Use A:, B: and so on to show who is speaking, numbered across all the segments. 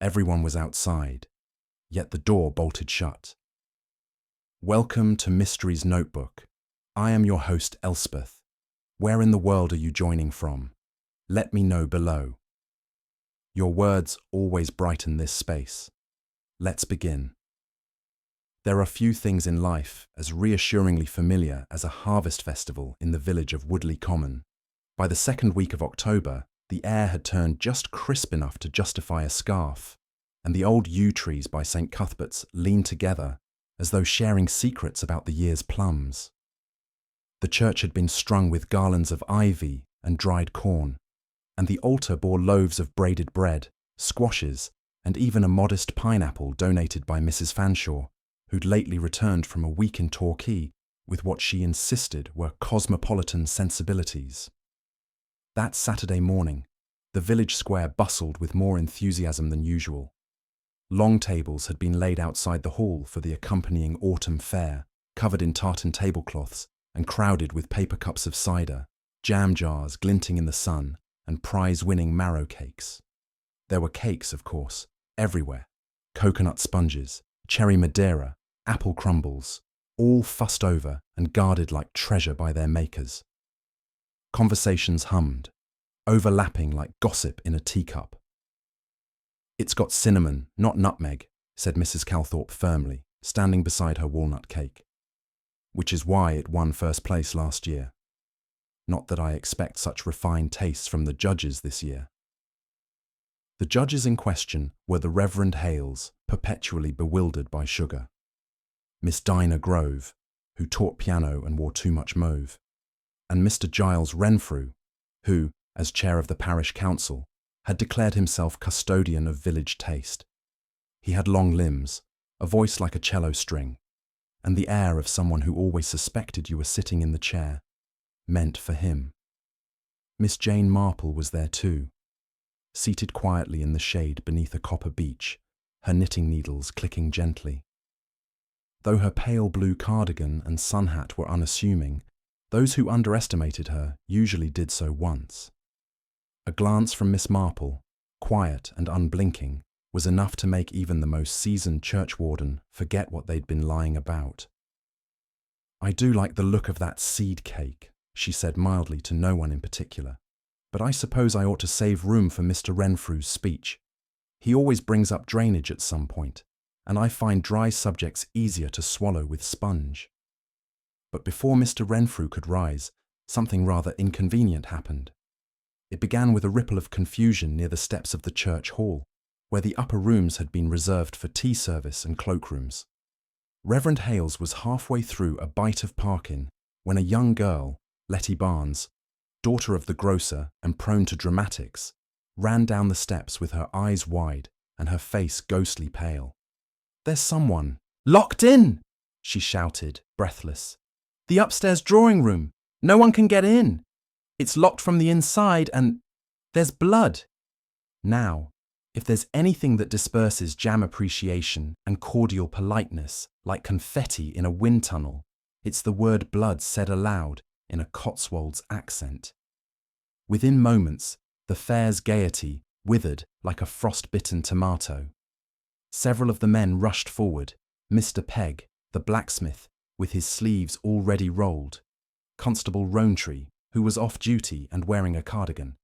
A: Everyone was outside, yet the door bolted shut. Welcome to Mystery's Notebook. I am your host, Elspeth. Where in the world are you joining from? Let me know below. Your words always brighten this space. Let's begin. There are few things in life as reassuringly familiar as a harvest festival in the village of Woodley Common. By the second week of October, the air had turned just crisp enough to justify a scarf, and the old yew trees by St. Cuthbert's leaned together as though sharing secrets about the year's plums. The church had been strung with garlands of ivy and dried corn, and the altar bore loaves of braided bread, squashes, and even a modest pineapple donated by Mrs. Fanshawe, who'd lately returned from a week in Torquay with what she insisted were cosmopolitan sensibilities. That Saturday morning, the village square bustled with more enthusiasm than usual. Long tables had been laid outside the hall for the accompanying autumn fair, covered in tartan tablecloths and crowded with paper cups of cider, jam jars glinting in the sun, and prize-winning marrow cakes. There were cakes, of course, everywhere. Coconut sponges, cherry madeira, apple crumbles, all fussed over and guarded like treasure by their makers. Conversations hummed, overlapping like gossip in a teacup. "It's got cinnamon, not nutmeg," said Mrs. Calthorpe firmly, standing beside her walnut cake. "Which is why it won first place last year. Not that I expect such refined tastes from the judges this year." The judges in question were the Reverend Hales, perpetually bewildered by sugar; Miss Dinah Grove, who taught piano and wore too much mauve; and Mr. Giles Renfrew, who, as chair of the parish council, had declared himself custodian of village taste. He had long limbs, a voice like a cello string, and the air of someone who always suspected you were sitting in the chair, meant for him. Miss Jane Marple was there too, seated quietly in the shade beneath a copper beech, her knitting needles clicking gently. Though her pale blue cardigan and sun hat were unassuming, those who underestimated her usually did so once. A glance from Miss Marple, quiet and unblinking, was enough to make even the most seasoned churchwarden forget what they'd been lying about. "I do like the look of that seed cake," she said mildly to no one in particular, "but I suppose I ought to save room for Mr. Renfrew's speech. He always brings up drainage at some point, and I find dry subjects easier to swallow with sponge." But before Mr. Renfrew could rise, something rather inconvenient happened. It began with a ripple of confusion near the steps of the church hall, where the upper rooms had been reserved for tea service and cloakrooms. Reverend Hales was halfway through a bite of parkin when a young girl, Letty Barnes, daughter of the grocer and prone to dramatics, ran down the steps with her eyes wide and her face ghostly pale. "There's someone locked in!" she shouted, breathless. "The upstairs drawing room. No one can get in. It's locked from the inside and there's blood." Now, if there's anything that disperses jam appreciation and cordial politeness like confetti in a wind tunnel, it's the word blood said aloud in a Cotswolds accent. Within moments, the fair's gaiety withered like a frost-bitten tomato. Several of the men rushed forward, Mr. Pegg, the blacksmith, with his sleeves already rolled, Constable Rowntree, who was off duty and wearing a cardigan,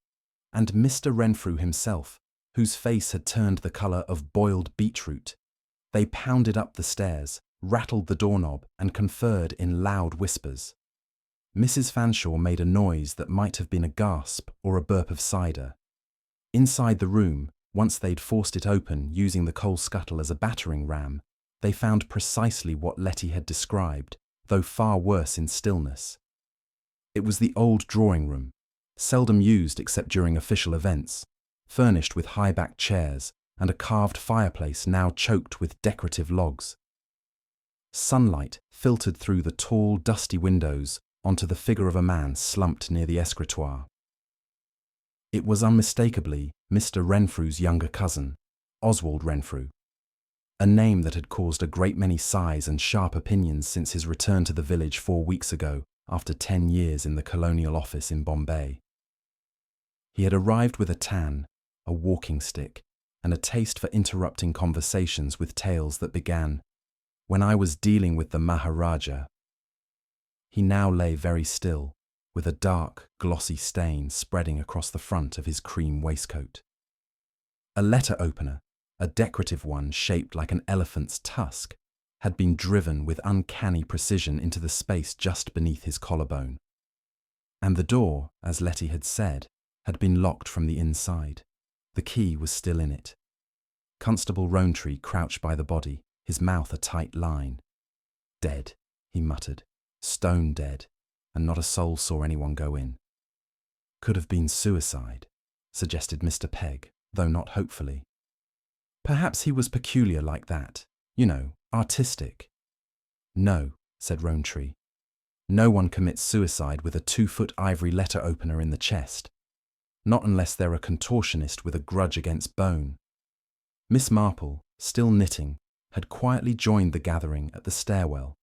A: and Mr. Renfrew himself, whose face had turned the colour of boiled beetroot. They pounded up the stairs, rattled the doorknob, and conferred in loud whispers. Mrs. Fanshawe made a noise that might have been a gasp or a burp of cider. Inside the room, once they'd forced it open using the coal scuttle as a battering ram, they found precisely what Letty had described, though far worse in stillness. It was the old drawing room, seldom used except during official events, furnished with high-backed chairs and a carved fireplace now choked with decorative logs. Sunlight filtered through the tall, dusty windows onto the figure of a man slumped near the escritoire. It was unmistakably Mr. Renfrew's younger cousin, Oswald Renfrew, a name that had caused a great many sighs and sharp opinions since his return to the village 4 weeks ago after 10 years in the colonial office in Bombay. He had arrived with a tan, a walking stick, and a taste for interrupting conversations with tales that began, "When I was dealing with the Maharaja." He now lay very still, with a dark, glossy stain spreading across the front of his cream waistcoat. A letter opener, a decorative one shaped like an elephant's tusk, had been driven with uncanny precision into the space just beneath his collarbone. And the door, as Letty had said, had been locked from the inside. The key was still in it. Constable Rowntree crouched by the body, his mouth a tight line. "Dead," he muttered, "stone dead, and not a soul saw anyone go in." "Could have been suicide," suggested Mr. Pegg, though not hopefully. "Perhaps he was peculiar like that, artistic." "No," said Rowntree. "No one commits suicide with a 2-foot ivory letter opener in the chest. Not unless they're a contortionist with a grudge against bone." Miss Marple, still knitting, had quietly joined the gathering at the stairwell.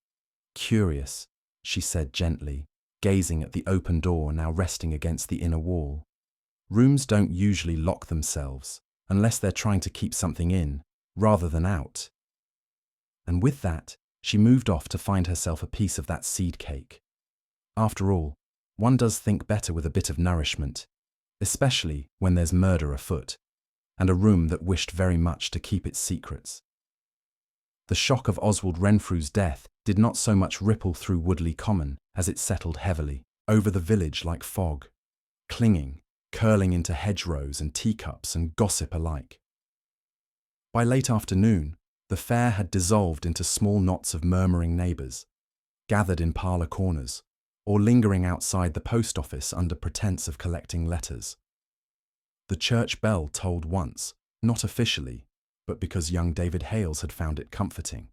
A: "Curious," she said gently, gazing at the open door now resting against the inner wall. "Rooms don't usually lock themselves, unless they're trying to keep something in, rather than out." And with that, she moved off to find herself a piece of that seed cake. After all, one does think better with a bit of nourishment, especially when there's murder afoot, and a room that wished very much to keep its secrets. The shock of Oswald Renfrew's death did not so much ripple through Woodley Common as it settled heavily over the village like fog, clinging, curling into hedgerows and teacups and gossip alike. By late afternoon, the fair had dissolved into small knots of murmuring neighbours, gathered in parlour corners, or lingering outside the post office under pretence of collecting letters. The church bell tolled once, not officially, but because young David Hales had found it comforting,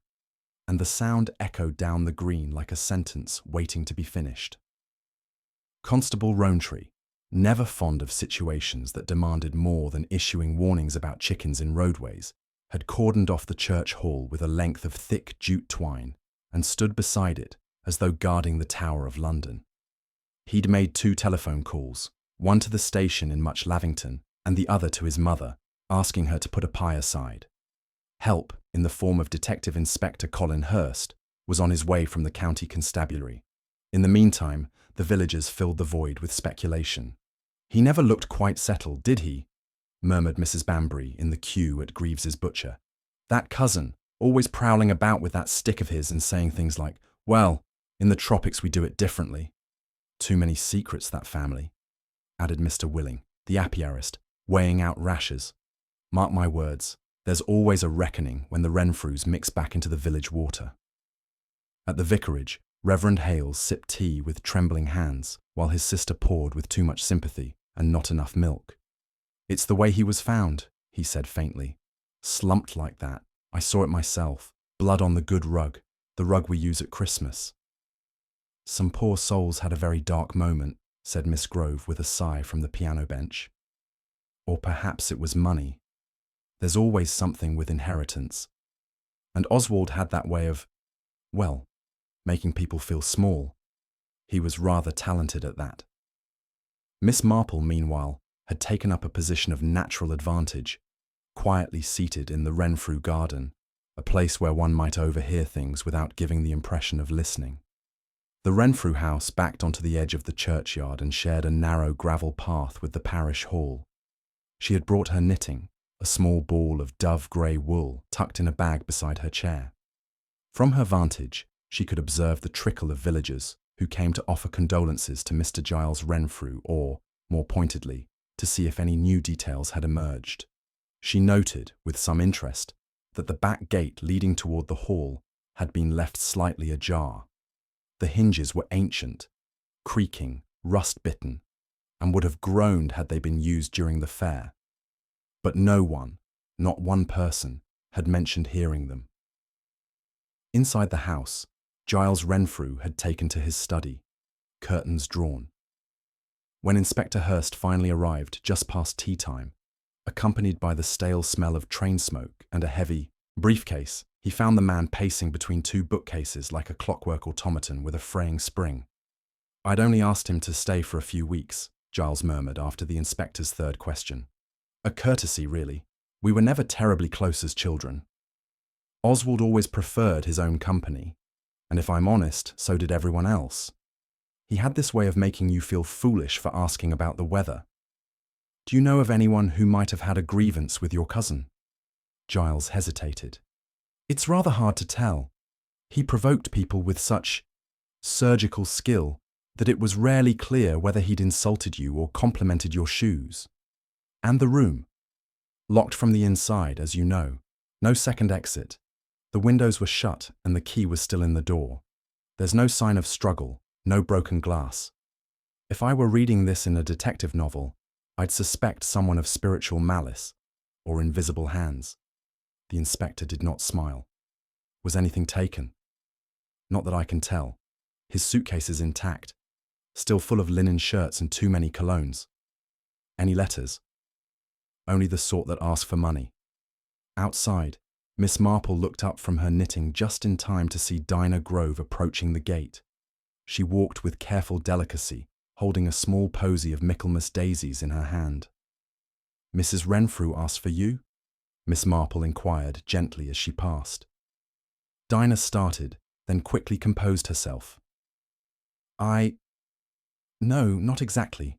A: and the sound echoed down the green like a sentence waiting to be finished. Constable Rowntree, never fond of situations that demanded more than issuing warnings about chickens in roadways, had cordoned off the church hall with a length of thick jute twine and stood beside it as though guarding the Tower of London. He'd made 2 telephone calls, one to the station in Much Lavington and the other to his mother, asking her to put a pie aside. Help, in the form of Detective Inspector Colin Hurst, was on his way from the county constabulary. In the meantime, the villagers filled the void with speculation. "He never looked quite settled, did he?" murmured Mrs. Banbury in the queue at Greaves's butcher. "That cousin, always prowling about with that stick of his and saying things like, 'Well, in the tropics we do it differently.' Too many secrets, that family," added Mr. Willing, the apiarist, weighing out rashers. "Mark my words, there's always a reckoning when the Renfrews mix back into the village water." At the vicarage, Reverend Hales sipped tea with trembling hands, while his sister poured with too much sympathy and not enough milk. "It's the way he was found," he said faintly. "Slumped like that. I saw it myself. Blood on the good rug, the rug we use at Christmas." "Some poor souls had a very dark moment," said Miss Grove with a sigh from the piano bench. "Or perhaps it was money. There's always something with inheritance. And Oswald had that way of, well, making people feel small. He was rather talented at that." Miss Marple, meanwhile, had taken up a position of natural advantage, quietly seated in the Renfrew garden, a place where one might overhear things without giving the impression of listening. The Renfrew house backed onto the edge of the churchyard and shared a narrow gravel path with the parish hall. She had brought her knitting, a small ball of dove-grey wool tucked in a bag beside her chair. From her vantage, she could observe the trickle of villagers who came to offer condolences to Mr. Giles Renfrew or, more pointedly, to see if any new details had emerged. She noted, with some interest, that the back gate leading toward the hall had been left slightly ajar. The hinges were ancient, creaking, rust-bitten, and would have groaned had they been used during the fair. But no one, not one person, had mentioned hearing them. Inside the house, Giles Renfrew had taken to his study, curtains drawn. When Inspector Hurst finally arrived just past tea time, accompanied by the stale smell of train smoke and a heavy briefcase, he found the man pacing between 2 bookcases like a clockwork automaton with a fraying spring. "I'd only asked him to stay for a few weeks," Giles murmured after the inspector's 3rd question. "A courtesy, really. We were never terribly close as children. Oswald always preferred his own company, and if I'm honest, so did everyone else. He had this way of making you feel foolish for asking about the weather. Do you know of anyone who might have had a grievance with your cousin? Giles hesitated. It's rather hard to tell. He provoked people with such surgical skill that it was rarely clear whether he'd insulted you or complimented your shoes. And the room. Locked from the inside, as you know. No second exit. The windows were shut and the key was still in the door. There's no sign of struggle, no broken glass. If I were reading this in a detective novel, I'd suspect someone of spiritual malice or invisible hands. The inspector did not smile. Was anything taken? Not that I can tell. His suitcase is intact, still full of linen shirts and too many colognes. Any letters? Only the sort that ask for money. Outside, Miss Marple looked up from her knitting just in time to see Dinah Grove approaching the gate. She walked with careful delicacy, holding a small posy of Michaelmas daisies in her hand. Mrs. Renfrew asked for you? Miss Marple inquired gently as she passed. Dinah started, then quickly composed herself. No, not exactly.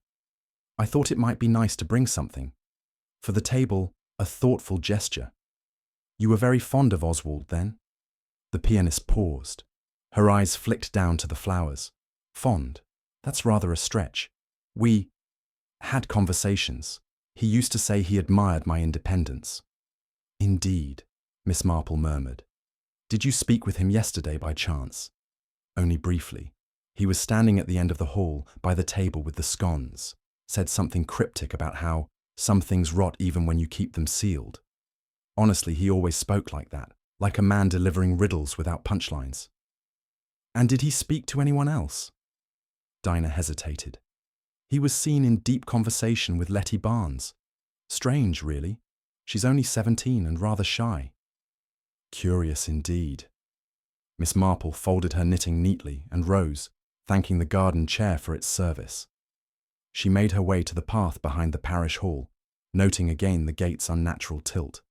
A: I thought it might be nice to bring something. For the table, a thoughtful gesture. You were very fond of Oswald, then? The pianist paused. Her eyes flicked down to the flowers. Fond? That's rather a stretch. We had conversations. He used to say he admired my independence. Indeed, Miss Marple murmured. Did you speak with him yesterday by chance? Only briefly. He was standing at the end of the hall by the table with the scones, said something cryptic about how some things rot even when you keep them sealed. Honestly, he always spoke like that, like a man delivering riddles without punchlines. And did he speak to anyone else? Dinah hesitated. He was seen in deep conversation with Letty Barnes. Strange, really. She's only 17 and rather shy. Curious indeed. Miss Marple folded her knitting neatly and rose, thanking the garden chair for its service. She made her way to the path behind the parish hall, noting again the gate's unnatural tilt.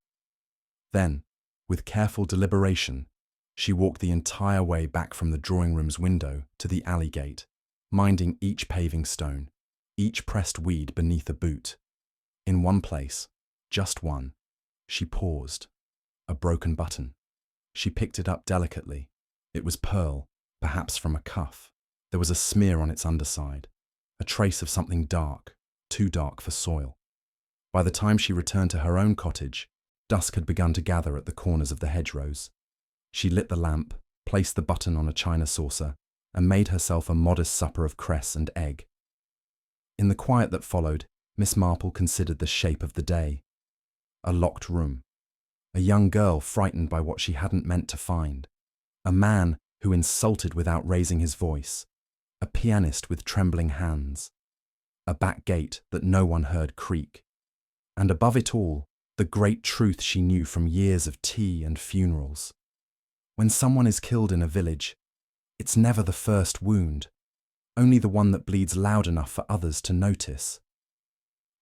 A: Then, with careful deliberation, she walked the entire way back from the drawing-room's window to the alley gate, minding each paving stone, each pressed weed beneath a boot. In one place, just one, she paused. A broken button. She picked it up delicately. It was pearl, perhaps from a cuff. There was a smear on its underside, a trace of something dark, too dark for soil. By the time she returned to her own cottage, dusk had begun to gather at the corners of the hedgerows. She lit the lamp, placed the button on a china saucer, and made herself a modest supper of cress and egg. In the quiet that followed, Miss Marple considered the shape of the day. A locked room. A young girl frightened by what she hadn't meant to find. A man who insulted without raising his voice. A pianist with trembling hands. A back gate that no one heard creak. And above it all, the great truth she knew from years of tea and funerals. When someone is killed in a village, it's never the first wound, only the one that bleeds loud enough for others to notice.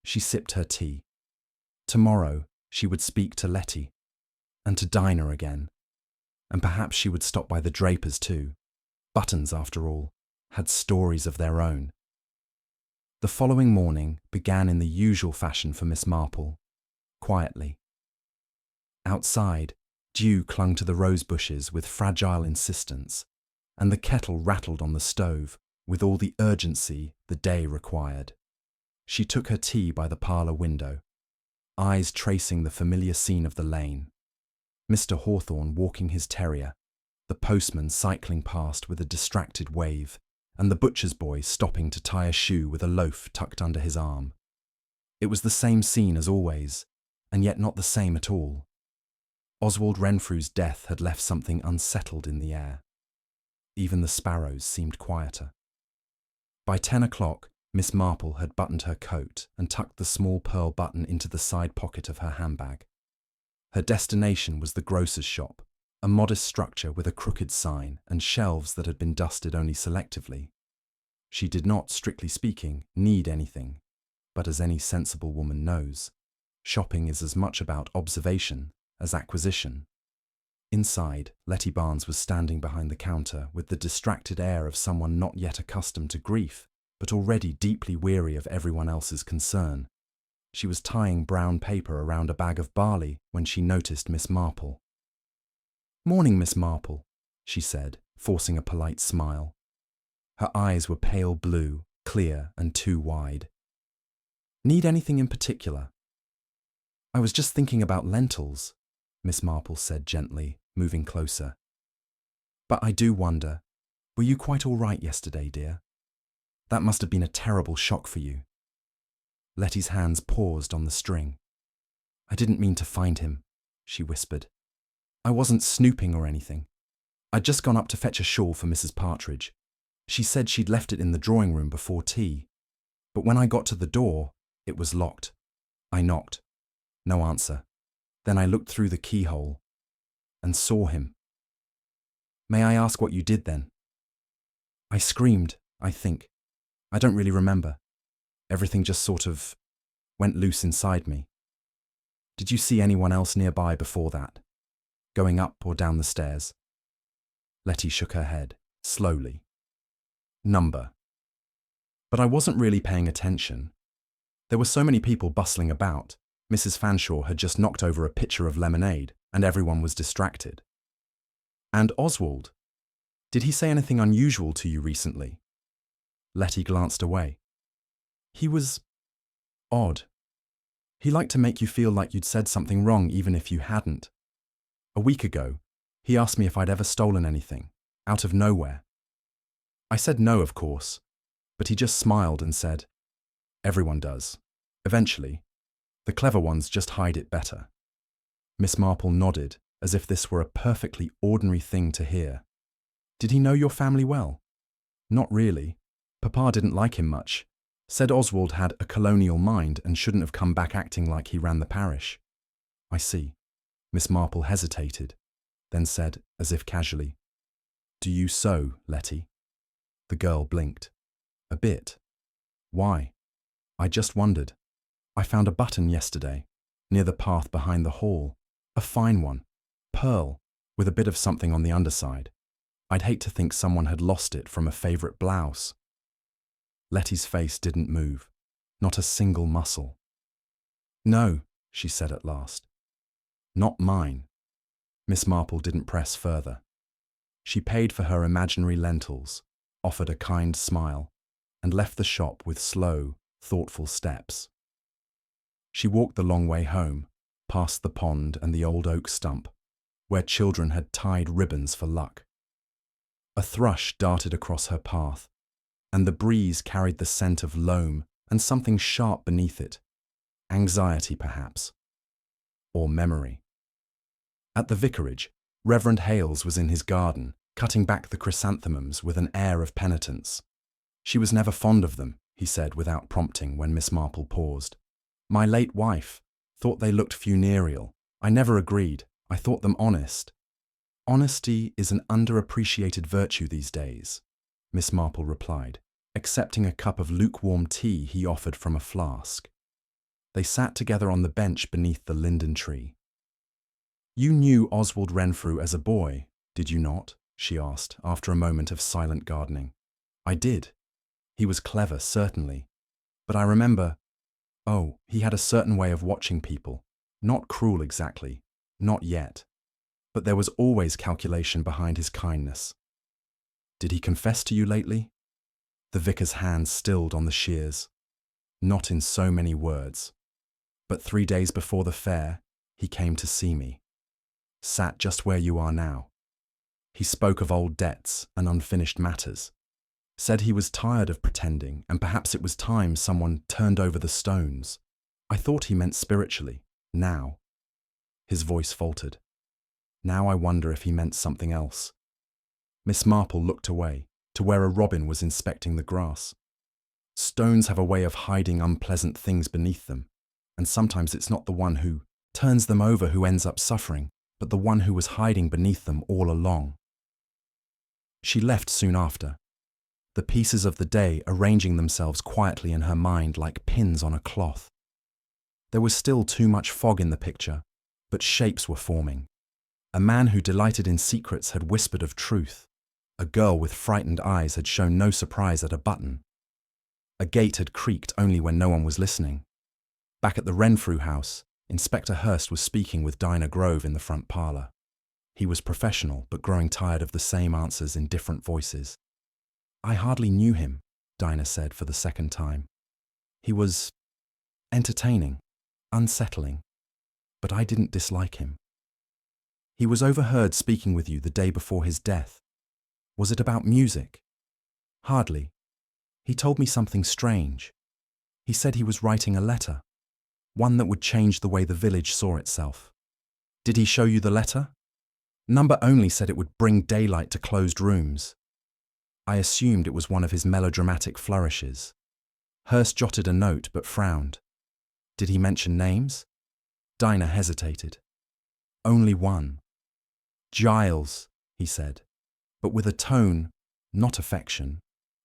A: She sipped her tea. Tomorrow, she would speak to Letty, and to Dinah again. And perhaps she would stop by the drapers too. Buttons, after all, had stories of their own. The following morning began in the usual fashion for Miss Marple, quietly. Outside, dew clung to the rose bushes with fragile insistence, and the kettle rattled on the stove with all the urgency the day required. She took her tea by the parlour window, eyes tracing the familiar scene of the lane. Mr. Hawthorne walking his terrier, the postman cycling past with a distracted wave, and the butcher's boy stopping to tie a shoe with a loaf tucked under his arm. It was the same scene as always, and yet not the same at all. Oswald Renfrew's death had left something unsettled in the air. Even the sparrows seemed quieter. By 10 o'clock, Miss Marple had buttoned her coat and tucked the small pearl button into the side pocket of her handbag. Her destination was the grocer's shop, a modest structure with a crooked sign and shelves that had been dusted only selectively. She did not, strictly speaking, need anything, but as any sensible woman knows, Shopping is as much about observation as acquisition. Inside, Letty Barnes was standing behind the counter with the distracted air of someone not yet accustomed to grief, but already deeply weary of everyone else's concern. She was tying brown paper around a bag of barley when she noticed Miss Marple. "Morning, Miss Marple," she said, forcing a polite smile. Her eyes were pale blue, clear and too wide. "Need anything in particular?" "I was just thinking about lentils," Miss Marple said gently, moving closer. "But I do wonder, were you quite all right yesterday, dear? That must have been a terrible shock for you." Letty's hands paused on the string. "I didn't mean to find him," she whispered. "I wasn't snooping or anything. I'd just gone up to fetch a shawl for Mrs. Partridge. She said she'd left it in the drawing room before tea. But when I got to the door, it was locked. I knocked. No answer. Then I looked through the keyhole and saw him." "May I ask what you did then?" "I screamed, I think. I don't really remember. Everything just sort of went loose inside me." "Did you see anyone else nearby before that? Going up or down the stairs?" Letty shook her head, slowly. "Number. But I wasn't really paying attention. There were so many people bustling about. Mrs. Fanshawe had just knocked over a pitcher of lemonade, and everyone was distracted." "And Oswald? Did he say anything unusual to you recently?" Letty glanced away. "He was odd. He liked to make you feel like you'd said something wrong even if you hadn't. A week ago, he asked me if I'd ever stolen anything, out of nowhere. I said no, of course, but he just smiled and said, 'Everyone does. Eventually. The clever ones just hide it better.'" Miss Marple nodded, as if this were a perfectly ordinary thing to hear. "Did he know your family well?" "Not really. Papa didn't like him much. Said Oswald had a colonial mind and shouldn't have come back acting like he ran the parish." "I see." Miss Marple hesitated, then said, as if casually, "Do you sew, Letty?" The girl blinked. "A bit. Why?" "I just wondered. I found a button yesterday, near the path behind the hall. A fine one. Pearl, with a bit of something on the underside. I'd hate to think someone had lost it from a favourite blouse." Letty's face didn't move, not a single muscle. "No," she said at last. "Not mine." Miss Marple didn't press further. She paid for her imaginary lentils, offered a kind smile, and left the shop with slow, thoughtful steps. She walked the long way home, past the pond and the old oak stump, where children had tied ribbons for luck. A thrush darted across her path, and the breeze carried the scent of loam and something sharp beneath it. Anxiety, perhaps. Or memory. At the vicarage, Reverend Hales was in his garden, cutting back the chrysanthemums with an air of penitence. "She was never fond of them," he said without prompting when Miss Marple paused. "My late wife thought they looked funereal. I never agreed. I thought them honest." "Honesty is an underappreciated virtue these days," Miss Marple replied, accepting a cup of lukewarm tea he offered from a flask. They sat together on the bench beneath the linden tree. "You knew Oswald Renfrew as a boy, did you not?" she asked, after a moment of silent gardening. "I did. He was clever, certainly. But I remember, he had a certain way of watching people. Not cruel exactly, not yet. But there was always calculation behind his kindness." "Did he confess to you lately?" The vicar's hand stilled on the shears. "Not in so many words. But 3 days before the fair, he came to see me. Sat just where you are now. He spoke of old debts and unfinished matters. Said he was tired of pretending and perhaps it was time someone turned over the stones. I thought he meant spiritually. Now." His voice faltered. "Now I wonder if he meant something else." Miss Marple looked away, to where a robin was inspecting the grass. "Stones have a way of hiding unpleasant things beneath them, and sometimes it's not the one who turns them over who ends up suffering, but the one who was hiding beneath them all along." She left soon after, the pieces of the day arranging themselves quietly in her mind like pins on a cloth. There was still too much fog in the picture, but shapes were forming. A man who delighted in secrets had whispered of truth. A girl with frightened eyes had shown no surprise at a button. A gate had creaked only when no one was listening. Back at the Renfrew house, Inspector Hurst was speaking with Dinah Grove in the front parlour. He was professional, but growing tired of the same answers in different voices. "I hardly knew him," Dinah said for the second time. "He was entertaining, unsettling, but I didn't dislike him." "He was overheard speaking with you the day before his death. Was it about music?" "Hardly. He told me something strange. He said he was writing a letter, one that would change the way the village saw itself." "Did he show you the letter?" "Number only said it would bring daylight to closed rooms." I assumed it was one of his melodramatic flourishes. Hurst jotted a note but frowned. "Did he mention names?" Dinah hesitated. "Only one. Giles," he said, but with a tone, not affection,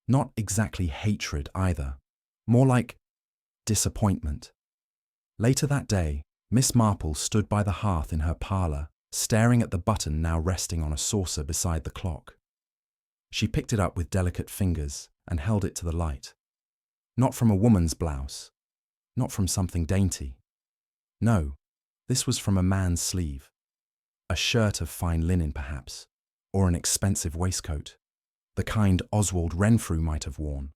A: not exactly hatred either, more like disappointment. Later that day, Miss Marple stood by the hearth in her parlour, staring at the button now resting on a saucer beside the clock. She picked it up with delicate fingers and held it to the light. Not from a woman's blouse, not from something dainty. No, this was from a man's sleeve. A shirt of fine linen, perhaps, or an expensive waistcoat. The kind Oswald Renfrew might have worn,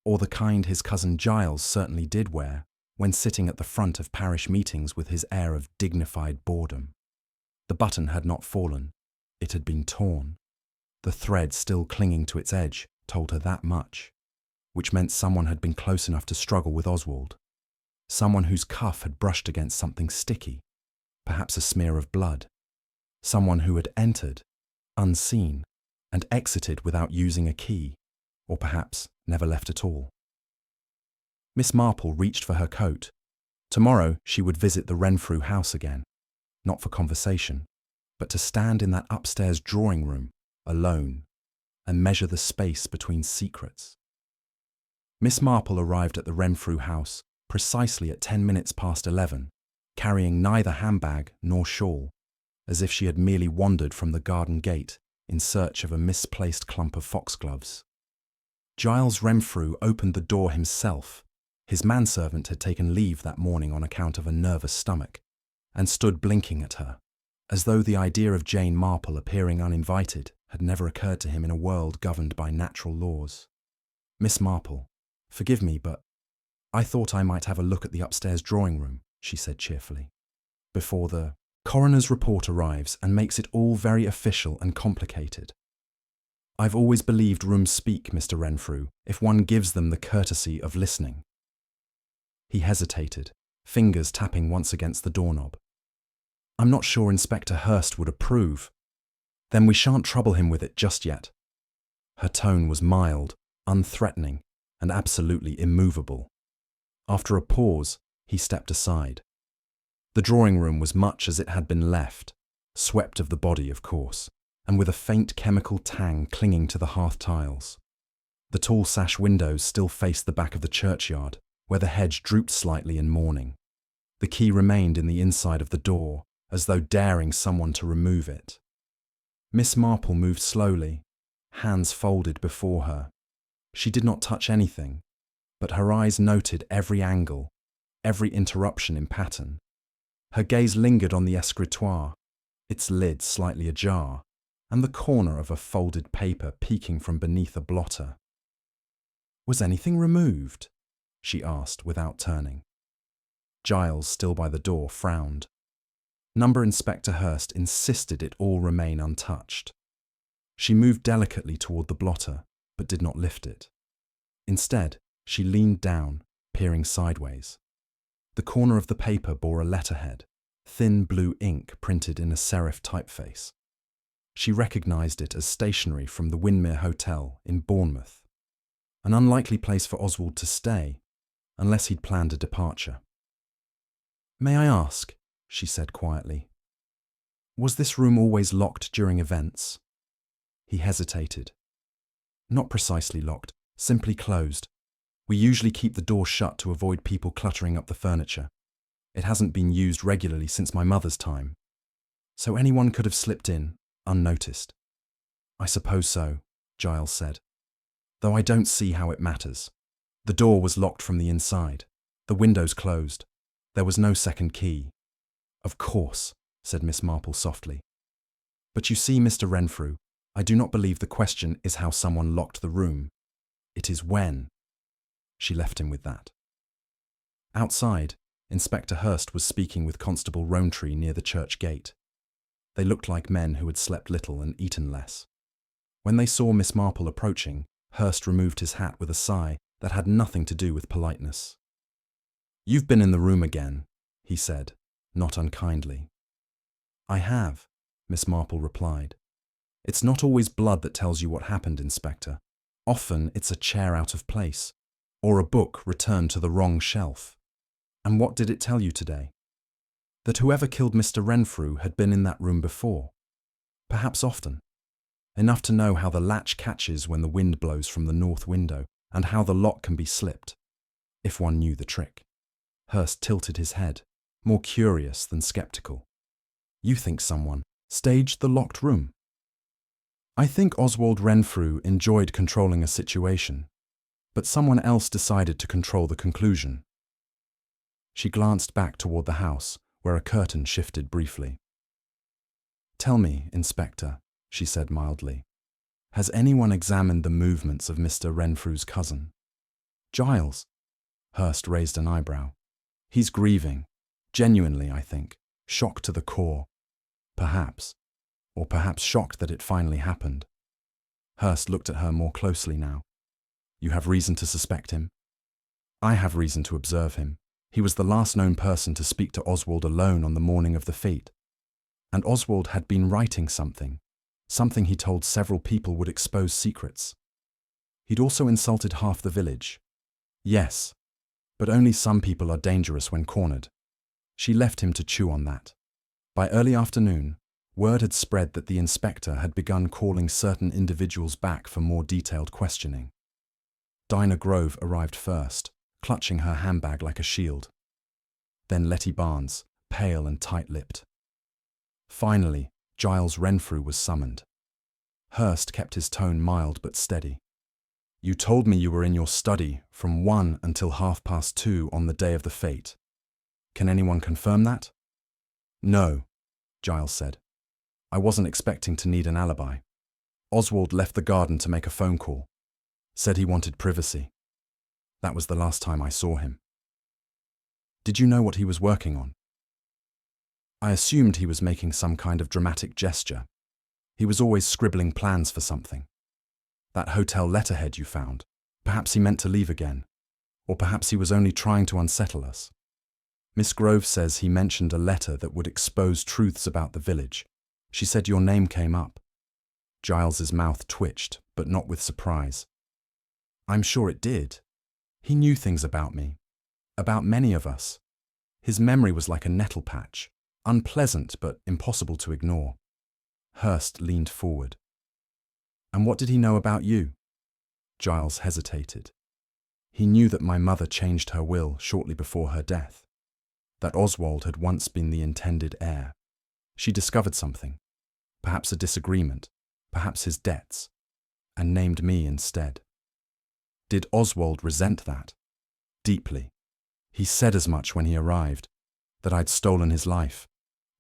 A: or the kind his cousin Giles certainly did wear when sitting at the front of parish meetings with his air of dignified boredom. The button had not fallen, it had been torn. The thread still clinging to its edge told her that much, which meant someone had been close enough to struggle with Oswald. Someone whose cuff had brushed against something sticky, perhaps a smear of blood. Someone who had entered, unseen, and exited without using a key, or perhaps never left at all. Miss Marple reached for her coat. Tomorrow she would visit the Renfrew house again, not for conversation, but to stand in that upstairs drawing room, alone, and measure the space between secrets. Miss Marple arrived at the Renfrew house precisely at 10 minutes past 11, carrying neither handbag nor shawl, as if she had merely wandered from the garden gate in search of a misplaced clump of foxgloves. Giles Renfrew opened the door himself. His manservant had taken leave that morning on account of a nervous stomach, and stood blinking at her, as though the idea of Jane Marple appearing uninvited had never occurred to him in a world governed by natural laws. "Miss Marple, forgive me, but I thought I might have a look at the upstairs drawing room," she said cheerfully, "before the coroner's report arrives and makes it all very official and complicated. I've always believed rooms speak, Mr. Renfrew, if one gives them the courtesy of listening." He hesitated, fingers tapping once against the doorknob. "I'm not sure Inspector Hurst would approve." "Then we shan't trouble him with it just yet." Her tone was mild, unthreatening, and absolutely immovable. After a pause, he stepped aside. The drawing room was much as it had been left, swept of the body, of course, and with a faint chemical tang clinging to the hearth tiles. The tall sash windows still faced the back of the churchyard, where the hedge drooped slightly in mourning. The key remained in the inside of the door, as though daring someone to remove it. Miss Marple moved slowly, hands folded before her. She did not touch anything, but her eyes noted every angle, every interruption in pattern. Her gaze lingered on the escritoire, its lid slightly ajar, and the corner of a folded paper peeking from beneath a blotter. "Was anything removed?" she asked without turning. Giles, still by the door, frowned. Number Inspector Hurst insisted it all remain untouched. She moved delicately toward the blotter, but did not lift it. Instead, she leaned down, peering sideways. The corner of the paper bore a letterhead, thin blue ink printed in a serif typeface. She recognized it as stationery from the Windermere Hotel in Bournemouth. An unlikely place for Oswald to stay, unless he'd planned a departure. "May I ask," she said quietly, "was this room always locked during events?" He hesitated. "Not precisely locked, simply closed. We usually keep the door shut to avoid people cluttering up the furniture. It hasn't been used regularly since my mother's time. So anyone could have slipped in, unnoticed. I suppose so, Giles said. Though I don't see how it matters. The door was locked from the inside. The windows closed. There was no second key. Of course, said Miss Marple softly. But you see, Mr. Renfrew, I do not believe the question is how someone locked the room. It is when. She left him with that. Outside, Inspector Hurst was speaking with Constable Rowntree near the church gate. They looked like men who had slept little and eaten less. When they saw Miss Marple approaching, Hurst removed his hat with a sigh that had nothing to do with politeness. "You've been in the room again," he said, not unkindly. "I have," Miss Marple replied. "It's not always blood that tells you what happened, Inspector. Often it's a chair out of place, or a book returned to the wrong shelf. And what did it tell you today? That whoever killed Mr. Renfrew had been in that room before. Perhaps often. Enough to know how the latch catches when the wind blows from the north window, and how the lock can be slipped, if one knew the trick." Hurst tilted his head, more curious than skeptical. "You think someone staged the locked room?" "I think Oswald Renfrew enjoyed controlling a situation, but someone else decided to control the conclusion." She glanced back toward the house, where a curtain shifted briefly. "Tell me, Inspector," she said mildly, "has anyone examined the movements of Mr. Renfrew's cousin?" "Giles?" Hurst raised an eyebrow. "He's grieving. Genuinely, I think. Shocked to the core. Perhaps. Or perhaps shocked that it finally happened." Hurst looked at her more closely now. "You have reason to suspect him?" "I have reason to observe him. He was the last known person to speak to Oswald alone on the morning of the fete. And Oswald had been writing something he told several people would expose secrets. He'd also insulted half the village. Yes, but only some people are dangerous when cornered. She left him to chew on that. By early afternoon, word had spread that the inspector had begun calling certain individuals back for more detailed questioning. Dinah Grove arrived first, clutching her handbag like a shield. Then Letty Barnes, pale and tight-lipped. Finally, Giles Renfrew was summoned. Hurst kept his tone mild but steady. "You told me you were in your study from 1 until 2:30 on the day of the fete. Can anyone confirm that?" "No," Giles said. "I wasn't expecting to need an alibi. Oswald left the garden to make a phone call. Said he wanted privacy. That was the last time I saw him." "Did you know what he was working on?" "I assumed he was making some kind of dramatic gesture. He was always scribbling plans for something. That hotel letterhead you found, perhaps he meant to leave again. Or perhaps he was only trying to unsettle us. Miss Grove says he mentioned a letter that would expose truths about the village. She said your name came up." Giles's mouth twitched, but not with surprise. "I'm sure it did. He knew things about me. About many of us. His memory was like a nettle patch, unpleasant but impossible to ignore." Hurst leaned forward. "And what did he know about you?" Giles hesitated. "He knew that my mother changed her will shortly before her death. That Oswald had once been the intended heir. She discovered something, perhaps a disagreement, perhaps his debts, and named me instead. Did Oswald resent that? Deeply. He said as much when he arrived, that I'd stolen his life.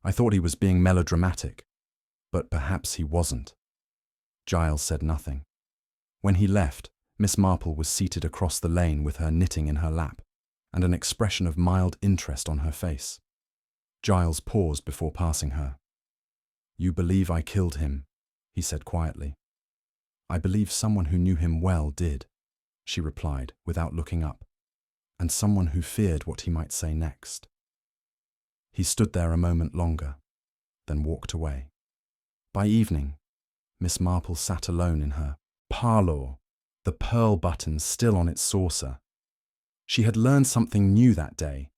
A: I thought he was being melodramatic, but perhaps he wasn't." Giles said nothing. When he left, Miss Marple was seated across the lane with her knitting in her lap, and an expression of mild interest on her face. Giles paused before passing her. "You believe I killed him," he said quietly. "I believe someone who knew him well did," she replied without looking up, "and someone who feared what he might say next." He stood there a moment longer, then walked away. By evening, Miss Marple sat alone in her parlour, the pearl button still on its saucer. She had learned something new that day,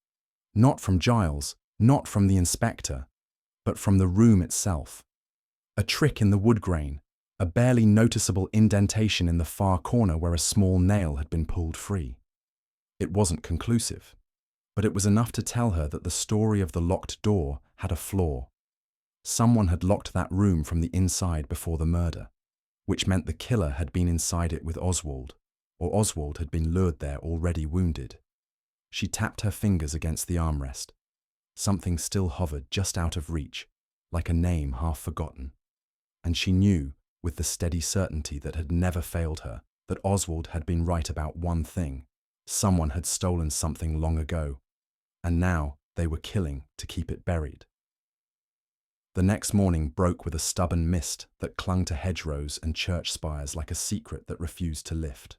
A: not from Giles, not from the inspector, but from the room itself. A trick in the wood grain, a barely noticeable indentation in the far corner where a small nail had been pulled free. It wasn't conclusive, but it was enough to tell her that the story of the locked door had a flaw. Someone had locked that room from the inside before the murder, which meant the killer had been inside it with Oswald, or Oswald had been lured there already wounded. She tapped her fingers against the armrest. Something still hovered just out of reach, like a name half forgotten. And she knew, with the steady certainty that had never failed her, that Oswald had been right about one thing. Someone had stolen something long ago, and now they were killing to keep it buried. The next morning broke with a stubborn mist that clung to hedgerows and church spires like a secret that refused to lift.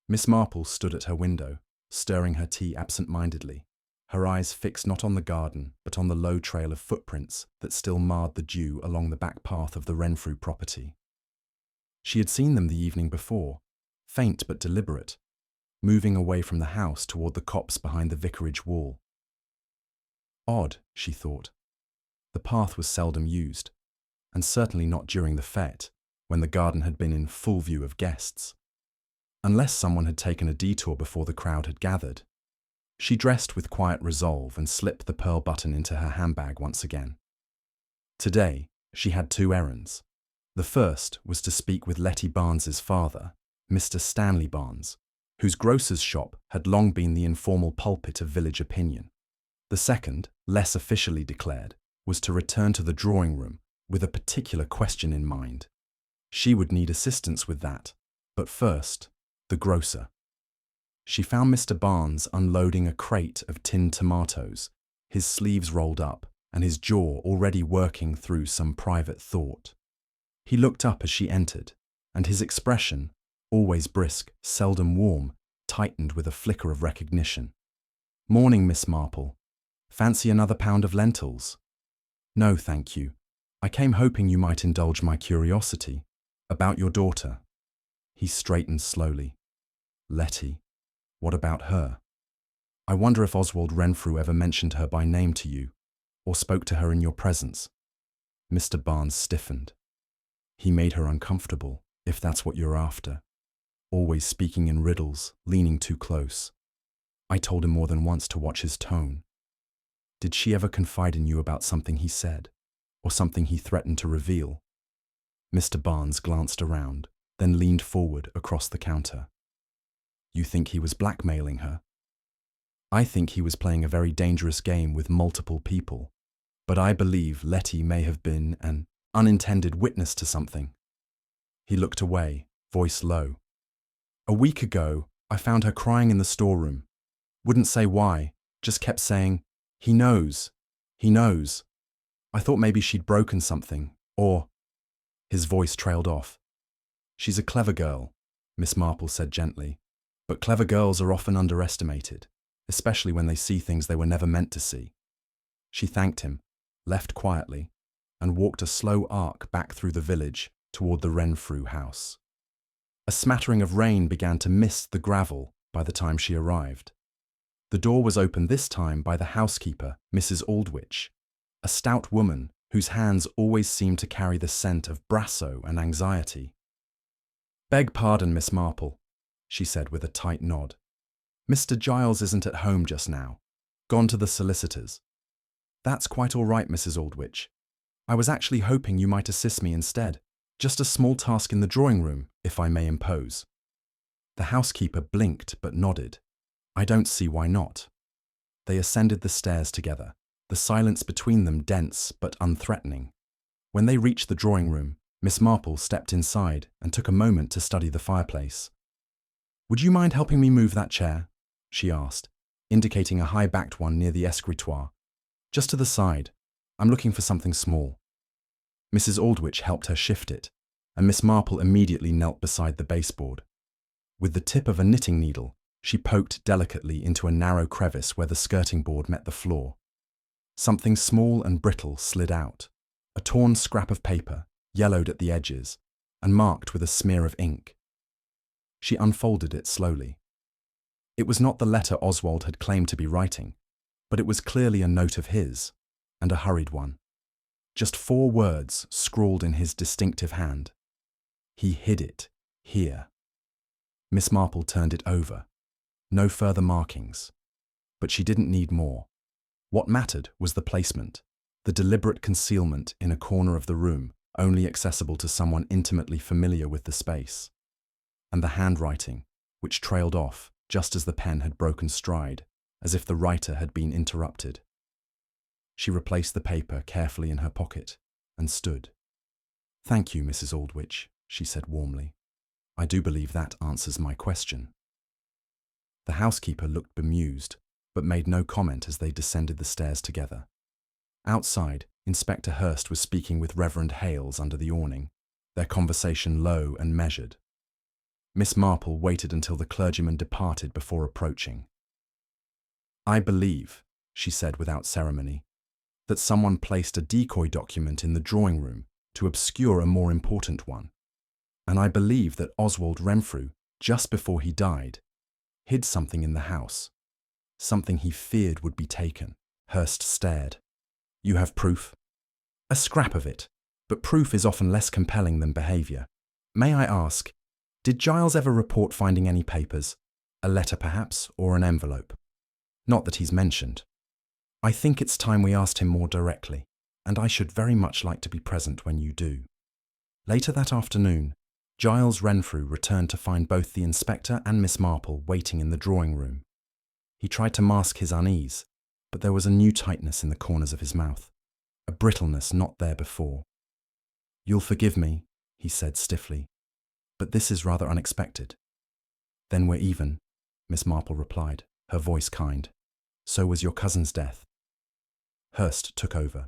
A: Miss Marple stood at her window, stirring her tea absent-mindedly, her eyes fixed not on the garden but on the low trail of footprints that still marred the dew along the back path of the Renfrew property. She had seen them the evening before, faint but deliberate, moving away from the house toward the copse behind the vicarage wall. Odd, she thought. The path was seldom used, and certainly not during the fête, when the garden had been in full view of guests. Unless someone had taken a detour before the crowd had gathered. She dressed with quiet resolve and slipped the pearl button into her handbag once again. Today, she had two errands. The first was to speak with Letty Barnes's father, Mr. Stanley Barnes, whose grocer's shop had long been the informal pulpit of village opinion. The second, less officially declared, was to return to the drawing room with a particular question in mind. She would need assistance with that, but first, the grocer. She found Mr. Barnes unloading a crate of tinned tomatoes, his sleeves rolled up and his jaw already working through some private thought. He looked up as she entered, and his expression, always brisk, seldom warm, tightened with a flicker of recognition. "Morning, Miss Marple. Fancy another pound of lentils?" "No, thank you. I came hoping you might indulge my curiosity. About your daughter." He straightened slowly. "Letty. What about her? I wonder if Oswald Renfrew ever mentioned her by name to you, or spoke to her in your presence." Mr. Barnes stiffened. He made her uncomfortable, if that's what you're after. Always speaking in riddles, leaning too close. I told him more than once to watch his tone. Did she ever confide in you about something he said, or something he threatened to reveal? Mr. Barnes glanced around, then leaned forward across the counter. You think he was blackmailing her? I think he was playing a very dangerous game with multiple people, but I believe Letty may have been an unintended witness to something. He looked away, voice low. A week ago, I found her crying in the storeroom. Wouldn't say why, just kept saying, he knows. I thought maybe she'd broken something, or... His voice trailed off. She's a clever girl, Miss Marple said gently, but clever girls are often underestimated, especially when they see things they were never meant to see. She thanked him, left quietly, and walked a slow arc back through the village toward the Renfrew house. A smattering of rain began to mist the gravel by the time she arrived. The door was opened this time by the housekeeper, Mrs. Aldwych, a stout woman whose hands always seemed to carry the scent of brasso and anxiety. "Beg pardon, Miss Marple," she said with a tight nod. "Mr. Giles isn't at home just now. Gone to the solicitor's." "That's quite all right, Mrs. Aldwych. I was actually hoping you might assist me instead. Just a small task in the drawing room, if I may impose." The housekeeper blinked but nodded. "I don't see why not." They ascended the stairs together, the silence between them dense but unthreatening. When they reached the drawing room, Miss Marple stepped inside and took a moment to study the fireplace. "Would you mind helping me move that chair?" she asked, indicating a high-backed one near the escritoire. "Just to the side. I'm looking for something small." Mrs. Aldwych helped her shift it, and Miss Marple immediately knelt beside the baseboard. With the tip of a knitting needle, she poked delicately into a narrow crevice where the skirting board met the floor. Something small and brittle slid out, a torn scrap of paper, yellowed at the edges, and marked with a smear of ink. She unfolded it slowly. It was not the letter Oswald had claimed to be writing, but it was clearly a note of his, and a hurried one. Just 4 words scrawled in his distinctive hand. He hid it, here. Miss Marple turned it over. No further markings. But she didn't need more. What mattered was the placement, the deliberate concealment in a corner of the room, only accessible to someone intimately familiar with the space. And the handwriting, which trailed off just as the pen had broken stride, as if the writer had been interrupted. She replaced the paper carefully in her pocket and stood. "Thank you, Mrs. Aldwych," she said warmly. "I do believe that answers my question." The housekeeper looked bemused, but made no comment as they descended the stairs together. Outside, Inspector Hurst was speaking with Reverend Hales under the awning, their conversation low and measured. Miss Marple waited until the clergyman departed before approaching. "I believe," she said without ceremony, "that someone placed a decoy document in the drawing room to obscure a more important one. And I believe that Oswald Renfrew, just before he died, hid something in the house, something he feared would be taken." Hurst stared. "You have proof?" "A scrap of it, but proof is often less compelling than behaviour. May I ask, did Giles ever report finding any papers? A letter perhaps, or an envelope?" "Not that he's mentioned." "I think it's time we asked him more directly, and I should very much like to be present when you do." Later that afternoon, Giles Renfrew returned to find both the inspector and Miss Marple waiting in the drawing room. He tried to mask his unease, but there was a new tightness in the corners of his mouth, a brittleness not there before. "You'll forgive me," he said stiffly, "but this is rather unexpected." "Then we're even," Miss Marple replied, her voice kind. "So was your cousin's death." Hurst took over.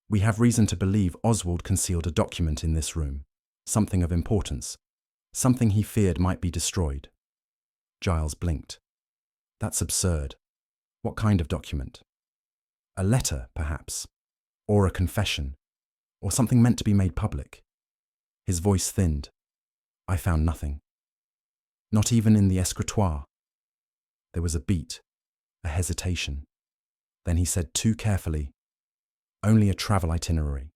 A: "We have reason to believe Oswald concealed a document in this room, something of importance, something he feared might be destroyed." Giles blinked. "That's absurd. What kind of document?" "A letter, perhaps, or a confession, or something meant to be made public." His voice thinned. "I found nothing. Not even in the escritoire." There was a beat, a hesitation. Then he said too carefully, "Only a travel itinerary.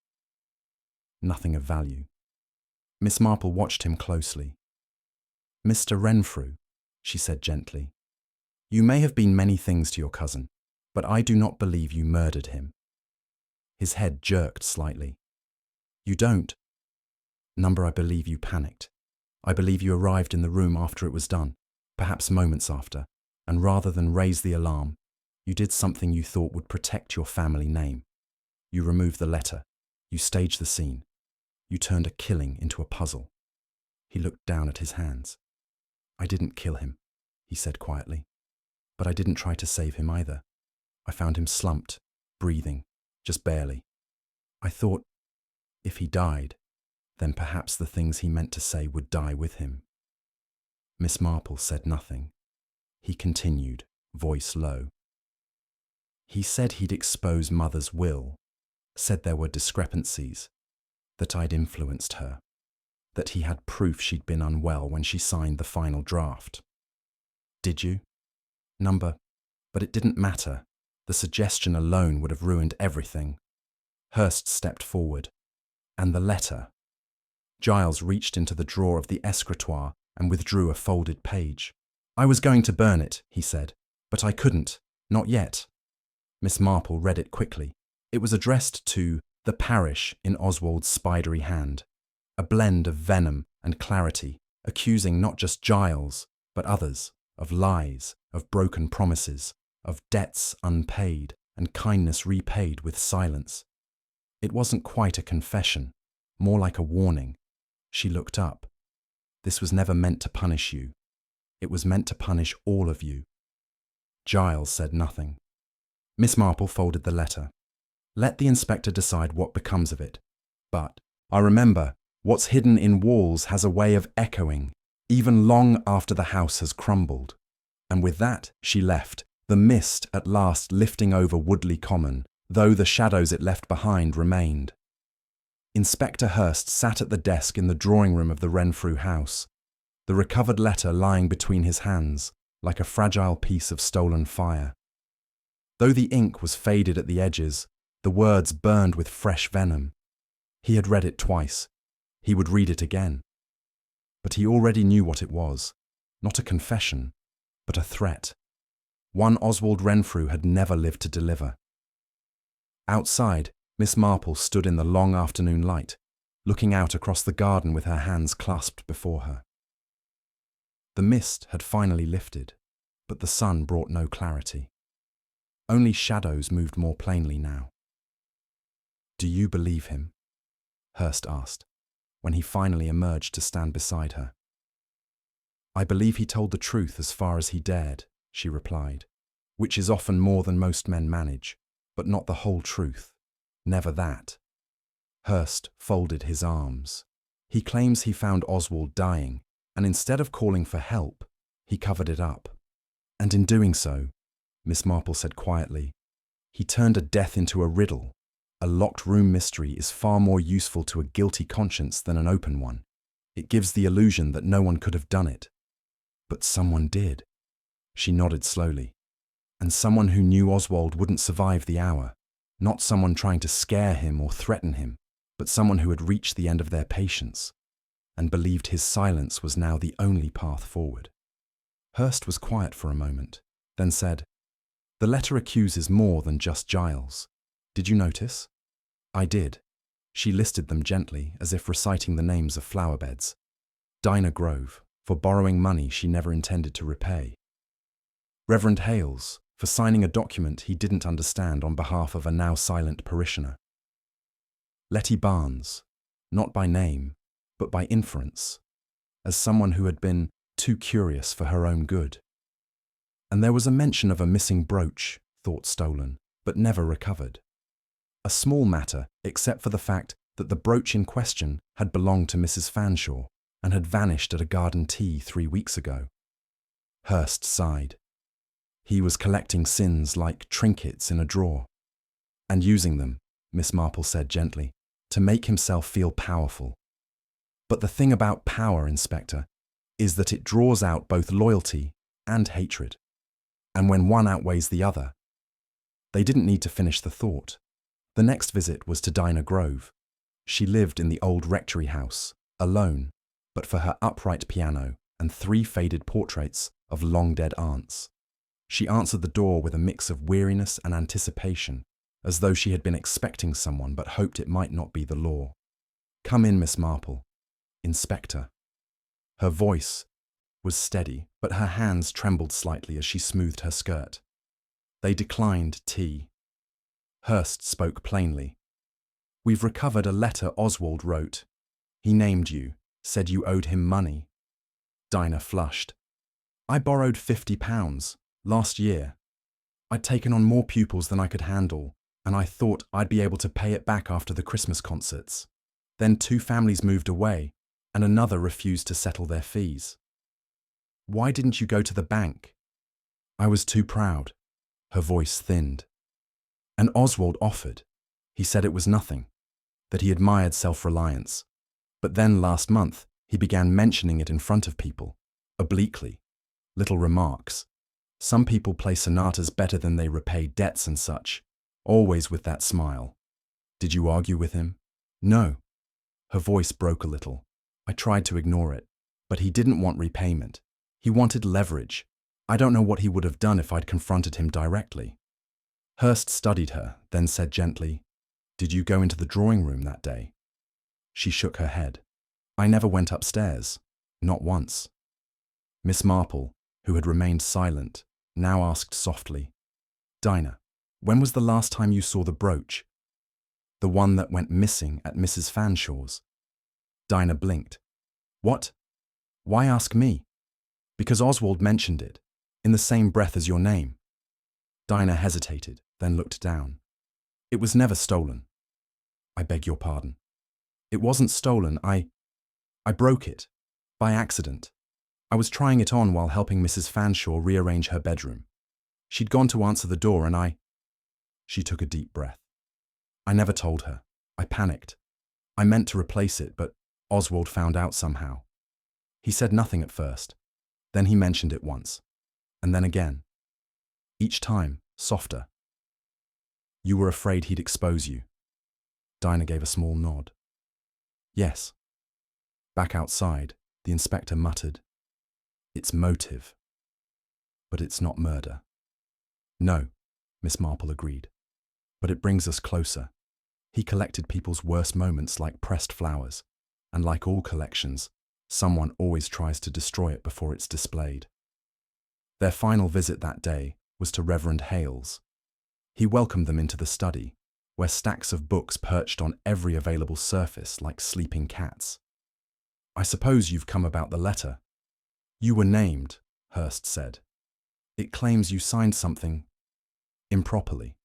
A: Nothing of value." Miss Marple watched him closely. "Mr. Renfrew," she said gently, "you may have been many things to your cousin, but I do not believe you murdered him." His head jerked slightly. "You don't?" "Number, I believe you panicked. I believe you arrived in the room after it was done, perhaps moments after, and rather than raise the alarm, you did something you thought would protect your family name. You removed the letter. You staged the scene. You turned a killing into a puzzle." He looked down at his hands. "I didn't kill him," he said quietly, "but I didn't try to save him either. I found him slumped, breathing, just barely. I thought, if he died, then perhaps the things he meant to say would die with him." Miss Marple said nothing. He continued, voice low. "He said he'd expose Mother's will, said there were discrepancies, that I'd influenced her, that he had proof she'd been unwell when she signed the final draft." "Did you?" "Number, but it didn't matter. The suggestion alone would have ruined everything." Hurst stepped forward. "And the letter?" Giles reached into the drawer of the escritoire and withdrew a folded page. "I was going to burn it," he said, "but I couldn't, not yet." Miss Marple read it quickly. It was addressed to the parish in Oswald's spidery hand, a blend of venom and clarity, accusing not just Giles, but others, of lies, of broken promises, of debts unpaid and kindness repaid with silence. It wasn't quite a confession, more like a warning. She looked up. "This was never meant to punish you. It was meant to punish all of you." Giles said nothing. Miss Marple folded the letter. "Let the inspector decide what becomes of it. But I remember, what's hidden in walls has a way of echoing, even long after the house has crumbled." And with that, she left, the mist at last lifting over Woodley Common, though the shadows it left behind remained. Inspector Hurst sat at the desk in the drawing room of the Renfrew house, the recovered letter lying between his hands, like a fragile piece of stolen fire. Though the ink was faded at the edges, the words burned with fresh venom. He had read it twice. He would read it again. But he already knew what it was, not a confession, but a threat. one Oswald Renfrew had never lived to deliver. Outside, Miss Marple stood in the long afternoon light, looking out across the garden with her hands clasped before her. The mist had finally lifted, but the sun brought no clarity. Only shadows moved more plainly now. "Do you believe him?" Hurst asked, when he finally emerged to stand beside her. "I believe he told the truth as far as he dared," she replied, "which is often more than most men manage, but not the whole truth. Never that." Hurst folded his arms. "He claims he found Oswald dying, and instead of calling for help, he covered it up. And in doing so," Miss Marple said quietly, "he turned a death into a riddle. A locked room mystery is far more useful to a guilty conscience than an open one. It gives the illusion that no one could have done it. But someone did." She nodded slowly. "And someone who knew Oswald wouldn't survive the hour. Not someone trying to scare him or threaten him, but someone who had reached the end of their patience and believed his silence was now the only path forward." Hurst was quiet for a moment, then said, "The letter accuses more than just Giles. Did you notice?" "I did." She listed them gently, as if reciting the names of flower beds. Dinah Grove, for borrowing money she never intended to repay. Reverend Hales, for signing a document he didn't understand on behalf of a now silent parishioner. Letty Barnes, not by name, but by inference, as someone who had been too curious for her own good. And there was a mention of a missing brooch, thought stolen, but never recovered. A small matter, except for the fact that the brooch in question had belonged to Mrs. Fanshawe and had vanished at a garden tea 3 weeks ago. Hurst sighed. He was collecting sins like trinkets in a drawer, and using them, Miss Marple said gently, to make himself feel powerful. But the thing about power, Inspector, is that it draws out both loyalty and hatred. And when one outweighs the other. They didn't need to finish the thought. The next visit was to Dinah Grove. She lived in the old rectory house, alone, but for her upright piano and 3 faded portraits of long-dead aunts. She answered the door with a mix of weariness and anticipation, as though she had been expecting someone but hoped it might not be the law. "Come in, Miss Marple. Inspector." Her voice was steady, but her hands trembled slightly as she smoothed her skirt. They declined tea. Hurst spoke plainly. "We've recovered a letter Oswald wrote. He named you, said you owed him money." Dinah flushed. "I borrowed £50 last year. I'd taken on more pupils than I could handle, and I thought I'd be able to pay it back after the Christmas concerts. Then 2 families moved away, and another refused to settle their fees. Why didn't you go to the bank?" "I was too proud." Her voice thinned. "And Oswald offered. He said it was nothing, that he admired self-reliance. But then last month, he began mentioning it in front of people, obliquely, little remarks. Some people play sonatas better than they repay debts and such, always with that smile. Did you argue with him?" "No." Her voice broke a little. "I tried to ignore it, but he didn't want repayment. He wanted leverage. I don't know what he would have done if I'd confronted him directly." Hurst studied her, then said gently, "Did you go into the drawing room that day?" She shook her head. "I never went upstairs. Not once." Miss Marple, who had remained silent, now asked softly, "Dinah, when was the last time you saw the brooch? The one that went missing at Mrs. Fanshawe's?" Dinah blinked. "What? Why ask me?" "Because Oswald mentioned it, in the same breath as your name." Dinah hesitated, then looked down. "It was never stolen." "I beg your pardon." "It wasn't stolen. I broke it. By accident. I was trying it on while helping Mrs. Fanshawe rearrange her bedroom. She'd gone to answer the door and She took a deep breath. "I never told her. I panicked. I meant to replace it, but Oswald found out somehow. He said nothing at first. Then he mentioned it once. And then again. Each time, softer. You were afraid he'd expose you." Dinah gave a small nod. "Yes." Back outside, the inspector muttered, "It's motive. But it's not murder." No, Miss Marple agreed. But it brings us closer. He collected people's worst moments like pressed flowers, and like all collections, someone always tries to destroy it before it's displayed. Their final visit that day was to Reverend Hales. He welcomed them into the study, where stacks of books perched on every available surface like sleeping cats. "I suppose you've come about the letter." "You were named," Hurst said. "It claims you signed something improperly."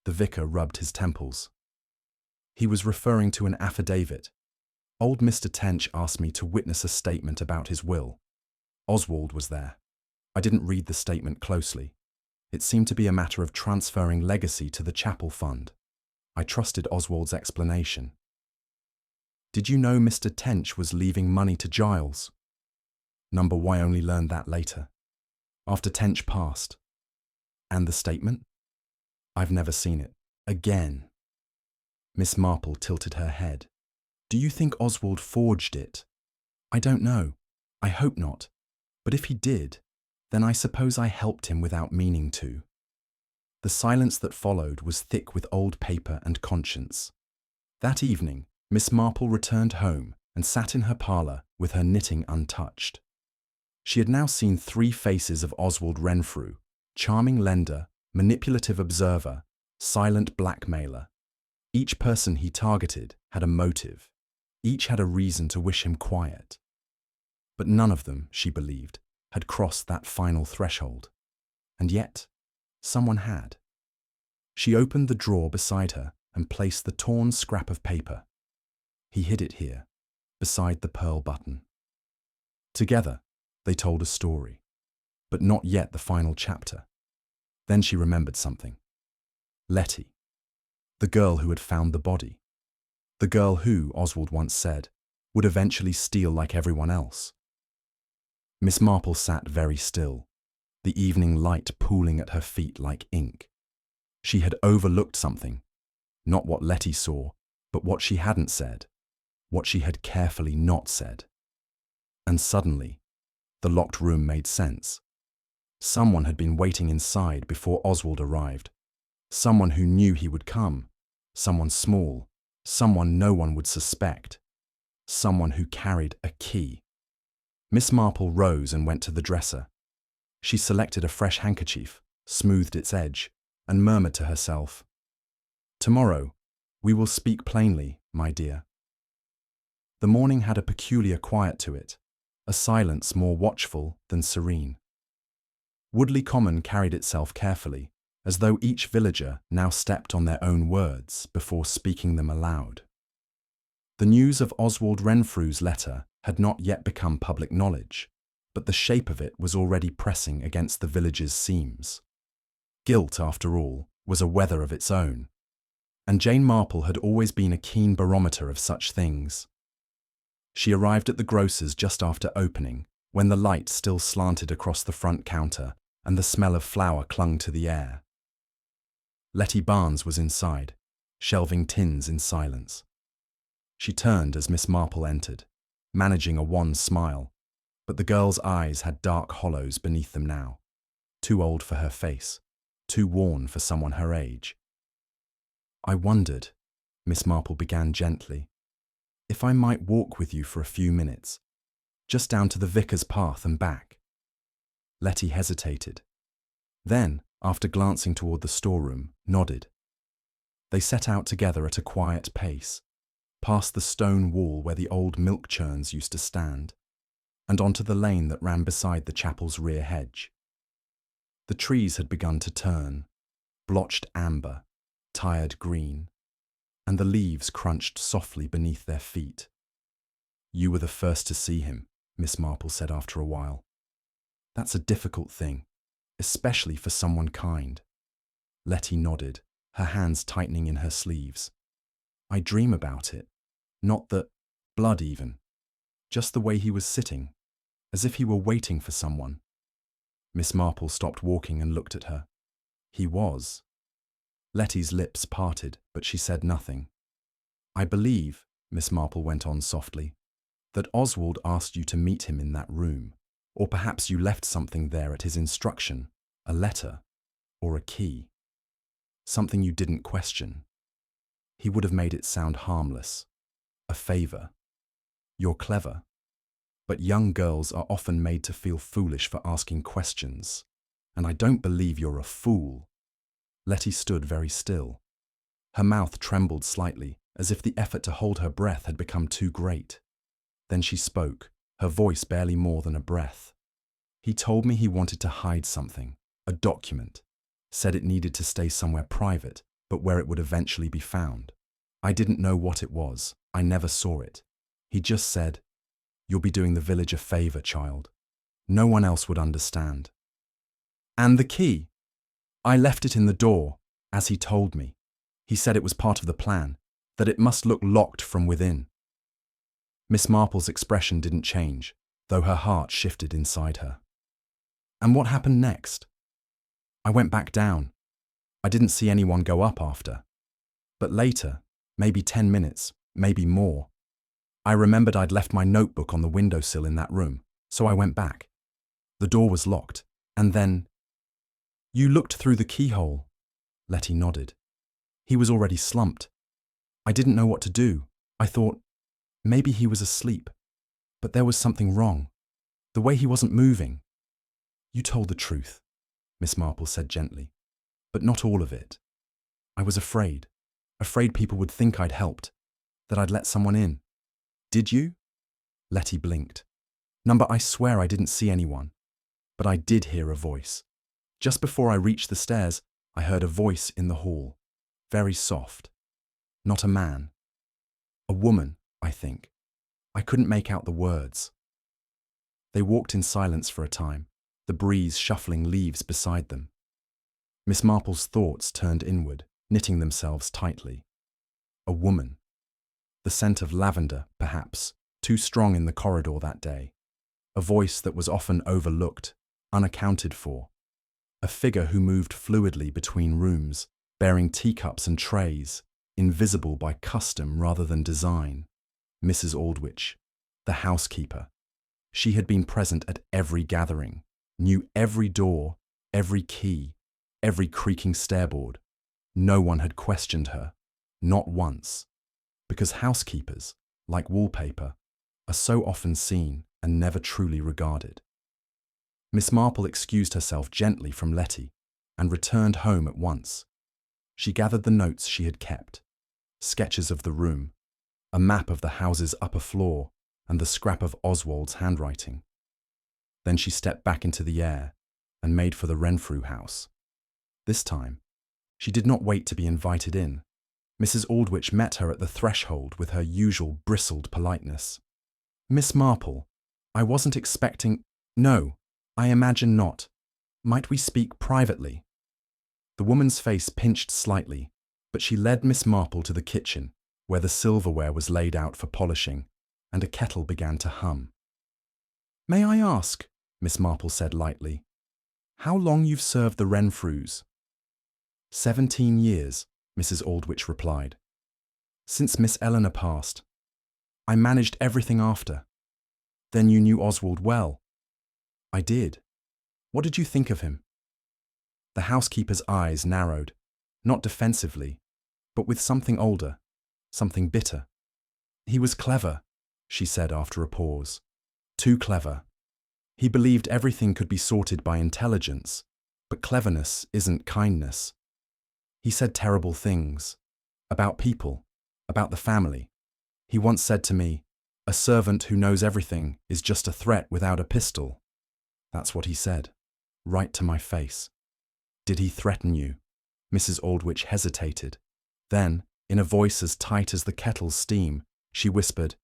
A: The vicar rubbed his temples. He was referring to an affidavit. "Old Mr. Tench asked me to witness a statement about his will. Oswald was there. I didn't read the statement closely. It seemed to be a matter of transferring legacy to the chapel fund. I trusted Oswald's explanation." "Did you know Mr. Tench was leaving money to Giles?" Number Y only learned that later, after Tench passed. "And the statement?" "I've never seen it." Again. Miss Marple tilted her head. "Do you think Oswald forged it?" "I don't know. I hope not. But if he did, then I suppose I helped him without meaning to." The silence that followed was thick with old paper and conscience. That evening, Miss Marple returned home and sat in her parlour with her knitting untouched. She had now seen 3 faces of Oswald Renfrew: charming lender, manipulative observer, silent blackmailer. Each person he targeted had a motive. Each had a reason to wish him quiet. But none of them, she believed, had crossed that final threshold. And yet, someone had. She opened the drawer beside her and placed the torn scrap of paper. He hid it here, beside the pearl button. Together, they told a story, but not yet the final chapter. Then she remembered something. Letty, the girl who had found the body. The girl who, Oswald once said, would eventually steal like everyone else. Miss Marple sat very still, the evening light pooling at her feet like ink. She had overlooked something, not what Letty saw, but what she hadn't said, what she had carefully not said. And suddenly, the locked room made sense. Someone had been waiting inside before Oswald arrived. Someone who knew he would come. Someone small. Someone no one would suspect. Someone who carried a key. Miss Marple rose and went to the dresser. She selected a fresh handkerchief, smoothed its edge, and murmured to herself, "Tomorrow, we will speak plainly, my dear." The morning had a peculiar quiet to it, a silence more watchful than serene. Woodley Common carried itself carefully, as though each villager now stepped on their own words before speaking them aloud. The news of Oswald Renfrew's letter had not yet become public knowledge, but the shape of it was already pressing against the village's seams. Guilt, after all, was a weather of its own, and Jane Marple had always been a keen barometer of such things. She arrived at the grocer's just after opening, when the light still slanted across the front counter and the smell of flour clung to the air. Letty Barnes was inside, shelving tins in silence. She turned as Miss Marple entered, managing a wan smile, but the girl's eyes had dark hollows beneath them now, too old for her face, too worn for someone her age. "I wondered," Miss Marple began gently, "if I might walk with you for a few minutes, just down to the vicar's path and back." Letty hesitated. Then, after glancing toward the storeroom, nodded. They set out together at a quiet pace, past the stone wall where the old milk churns used to stand, and onto the lane that ran beside the chapel's rear hedge. The trees had begun to turn, blotched amber, tired green, and the leaves crunched softly beneath their feet. "You were the first to see him," Miss Marple said after a while. "That's a difficult thing, especially for someone kind." Letty nodded, her hands tightening in her sleeves. "I dream about it. Not the blood even. Just the way he was sitting, as if he were waiting for someone." Miss Marple stopped walking and looked at her. "He was." Letty's lips parted, but she said nothing. "I believe," Miss Marple went on softly, "that Oswald asked you to meet him in that room, or perhaps you left something there at his instruction, a letter, or a key. Something you didn't question. He would have made it sound harmless. A favor. You're clever. But young girls are often made to feel foolish for asking questions. And I don't believe you're a fool. Letty stood very still. Her mouth trembled slightly, as if the effort to hold her breath had become too great. Then she spoke, her voice barely more than a breath. He told me he wanted to hide something, a document. Said it needed to stay somewhere private, but where it would eventually be found. I didn't know what it was. I never saw it. He just said, "You'll be doing the village a favor, child. No one else would understand." And the key? I left it in the door, as he told me. He said it was part of the plan, that it must look locked from within. Miss Marple's expression didn't change, though her heart shifted inside her. And what happened next? I went back down. I didn't see anyone go up after. But later, maybe 10 minutes, maybe more, I remembered I'd left my notebook on the windowsill in that room, so I went back. The door was locked, and then... "You looked through the keyhole." Letty nodded. He was already slumped. I didn't know what to do. I thought, maybe he was asleep. But there was something wrong. The way he wasn't moving. "You told the truth," Miss Marple said gently. "But not all of it. I was afraid. Afraid people would think I'd helped. That I'd let someone in." "Did you?" Letty blinked. "Number, I swear I didn't see anyone. But I did hear a voice. Just before I reached the stairs, I heard a voice in the hall. Very soft. Not a man. A woman, I think. I couldn't make out the words." They walked in silence for a time, the breeze shuffling leaves beside them. Miss Marple's thoughts turned inward, knitting themselves tightly. A woman. The scent of lavender, perhaps, too strong in the corridor that day. A voice that was often overlooked, unaccounted for. A figure who moved fluidly between rooms, bearing teacups and trays, invisible by custom rather than design. Mrs. Aldwych, the housekeeper. She had been present at every gathering, knew every door, every key, every creaking stairboard. No one had questioned her, not once. Because housekeepers, like wallpaper, are so often seen and never truly regarded. Miss Marple excused herself gently from Letty and returned home at once. She gathered the notes she had kept, sketches of the room, a map of the house's upper floor, and the scrap of Oswald's handwriting. Then she stepped back into the air and made for the Renfrew house. This time, she did not wait to be invited in. Mrs. Aldwych met her at the threshold with her usual bristled politeness. "Miss Marple, I wasn't expecting—" "No, I imagine not. Might we speak privately?" The woman's face pinched slightly, but she led Miss Marple to the kitchen, where the silverware was laid out for polishing, and a kettle began to hum. "May I ask," Miss Marple said lightly, "how long you've served the Renfrews?" 17 years, Mrs. Aldwych replied. "Since Miss Eleanor passed. I managed everything after." "Then you knew Oswald well?" "I did. What did you think of him?" The housekeeper's eyes narrowed, not defensively, but with something older, something bitter. "He was clever," she said after a pause. "Too clever. He believed everything could be sorted by intelligence, but cleverness isn't kindness. He said terrible things. About people, about the family. He once said to me, 'A servant who knows everything is just a threat without a pistol.' That's what he said, right to my face." "Did he threaten you?" Mrs. Aldwych hesitated. Then, in a voice as tight as the kettle's steam, she whispered,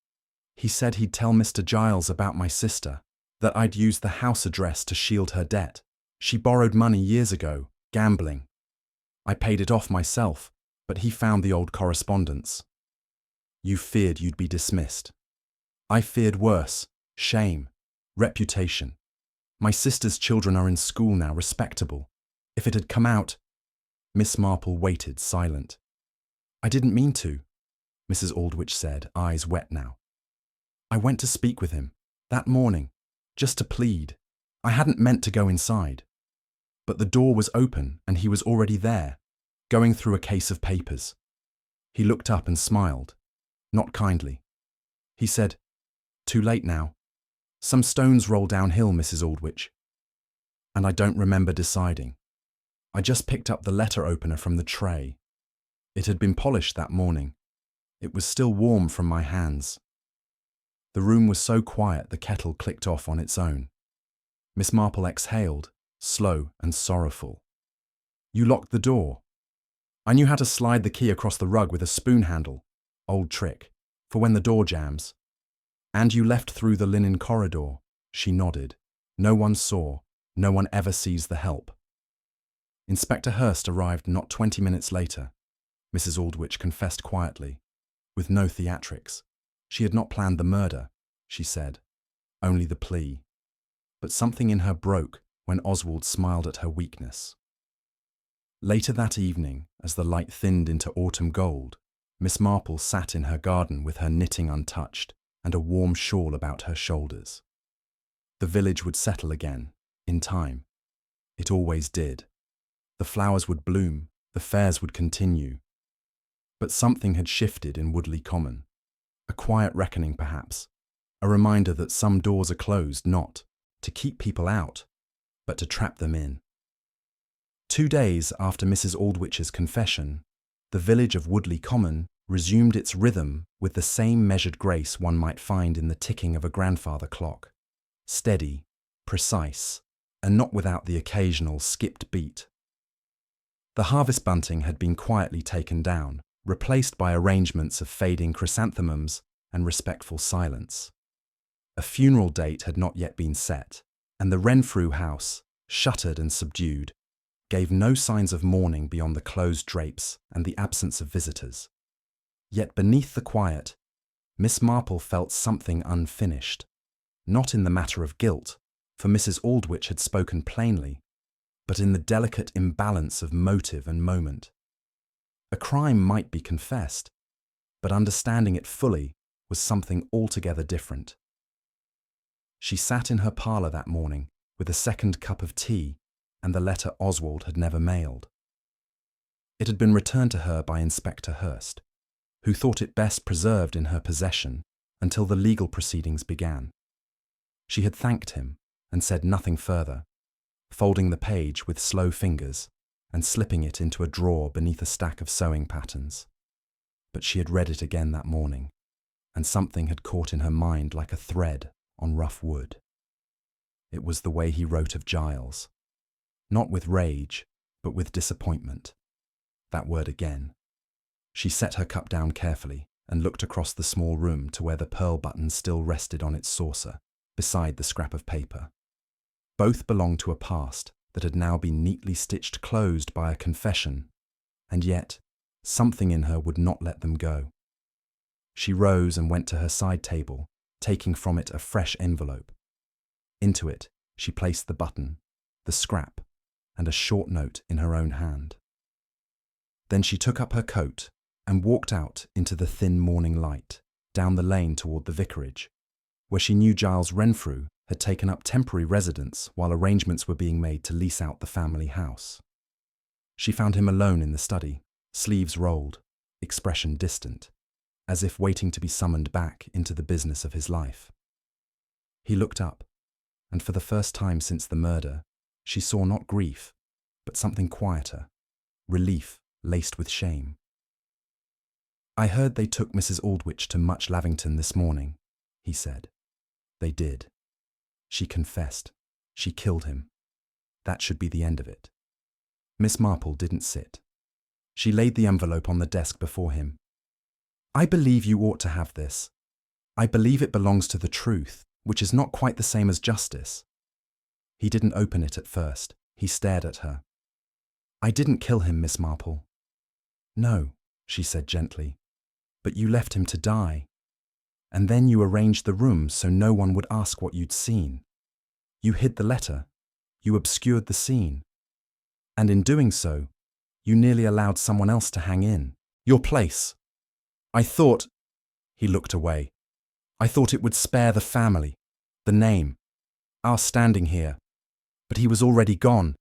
A: "He said he'd tell Mr. Giles about my sister, that I'd used the house address to shield her debt. She borrowed money years ago, gambling. I paid it off myself, but he found the old correspondence." "You feared you'd be dismissed." "I feared worse, shame, reputation. My sister's children are in school now, respectable. If it had come out—" Miss Marple waited, silent. "I didn't mean to," Mrs. Aldwych said, eyes wet now. "I went to speak with him, that morning, just to plead. I hadn't meant to go inside. But the door was open and he was already there, going through a case of papers. He looked up and smiled, not kindly. He said, "Too late now. Some stones roll downhill, Mrs. Aldwych." And I don't remember deciding. I just picked up the letter opener from the tray. It had been polished that morning. It was still warm from my hands. The room was so quiet the kettle clicked off on its own. Miss Marple exhaled, slow and sorrowful. "You locked the door." I knew how to slide the key across the rug with a spoon handle, old trick, for when the door jams. "And you left through the linen corridor." She nodded. "No one saw. No one ever sees the help." Inspector Hurst arrived not 20 minutes later. Mrs. Aldwych confessed quietly, with no theatrics. She had not planned the murder, she said, only the plea. But something in her broke when Oswald smiled at her weakness. Later that evening, as the light thinned into autumn gold, Miss Marple sat in her garden with her knitting untouched and a warm shawl about her shoulders. The village would settle again, in time. It always did. The flowers would bloom, the fairs would continue. But something had shifted in Woodley Common. A quiet reckoning, perhaps. A reminder that some doors are closed not to keep people out, but to trap them in. 2 days after Mrs. Aldwich's confession, the village of Woodley Common resumed its rhythm with the same measured grace one might find in the ticking of a grandfather clock. Steady, precise, and not without the occasional skipped beat. The harvest bunting had been quietly taken down, replaced by arrangements of fading chrysanthemums and respectful silence. A funeral date had not yet been set, and the Renfrew house, shuttered and subdued, gave no signs of mourning beyond the closed drapes and the absence of visitors. Yet beneath the quiet, Miss Marple felt something unfinished, not in the matter of guilt, for Mrs. Aldwych had spoken plainly, but in the delicate imbalance of motive and moment. A crime might be confessed, but understanding it fully was something altogether different. She sat in her parlour that morning with a second cup of tea and the letter Oswald had never mailed. It had been returned to her by Inspector Hurst, who thought it best preserved in her possession until the legal proceedings began. She had thanked him and said nothing further, folding the page with slow fingers and slipping it into a drawer beneath a stack of sewing patterns. But she had read it again that morning, and something had caught in her mind like a thread on rough wood. It was the way he wrote of Giles, not with rage, but with disappointment. That word again. She set her cup down carefully and looked across the small room to where the pearl button still rested on its saucer, beside the scrap of paper. Both belonged to a past that had now been neatly stitched closed by a confession, and yet something in her would not let them go. She rose and went to her side table, taking from it a fresh envelope. Into it she placed the button, the scrap, and a short note in her own hand. Then she took up her coat and walked out into the thin morning light, down the lane toward the vicarage, where she knew Giles Renfrew had taken up temporary residence while arrangements were being made to lease out the family house. She found him alone in the study, sleeves rolled, expression distant, as if waiting to be summoned back into the business of his life. He looked up, and for the first time since the murder, she saw not grief, but something quieter, relief laced with shame. "I heard they took Mrs. Aldwych to Much Lavington this morning," he said. "They did. She confessed. She killed him. That should be the end of it." Miss Marple didn't sit. She laid the envelope on the desk before him. "I believe you ought to have this. I believe it belongs to the truth, which is not quite the same as justice." He didn't open it at first. He stared at her. "I didn't kill him, Miss Marple." "No," she said gently, "but you left him to die. And then you arranged the room so no one would ask what you'd seen. You hid the letter. You obscured the scene. And in doing so, you nearly allowed someone else to hang in. Your place. I thought—" He looked away. "I thought it would spare the family, the name, our standing here. But he was already gone,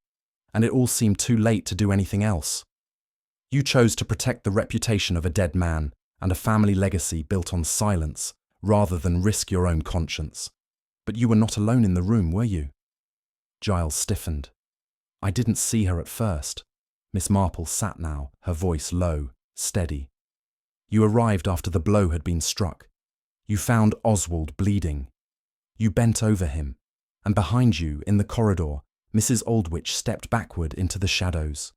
A: and it all seemed too late to do anything else. You chose to protect the reputation of a dead man and a family legacy built on silence rather than risk your own conscience. But you were not alone in the room, were you? Giles stiffened. I didn't see her at first. Miss Marple sat now, her voice low, steady. You arrived after the blow had been struck. You found Oswald bleeding. You bent over him, and behind you, in the corridor, Mrs. Aldwych stepped backward into the shadows.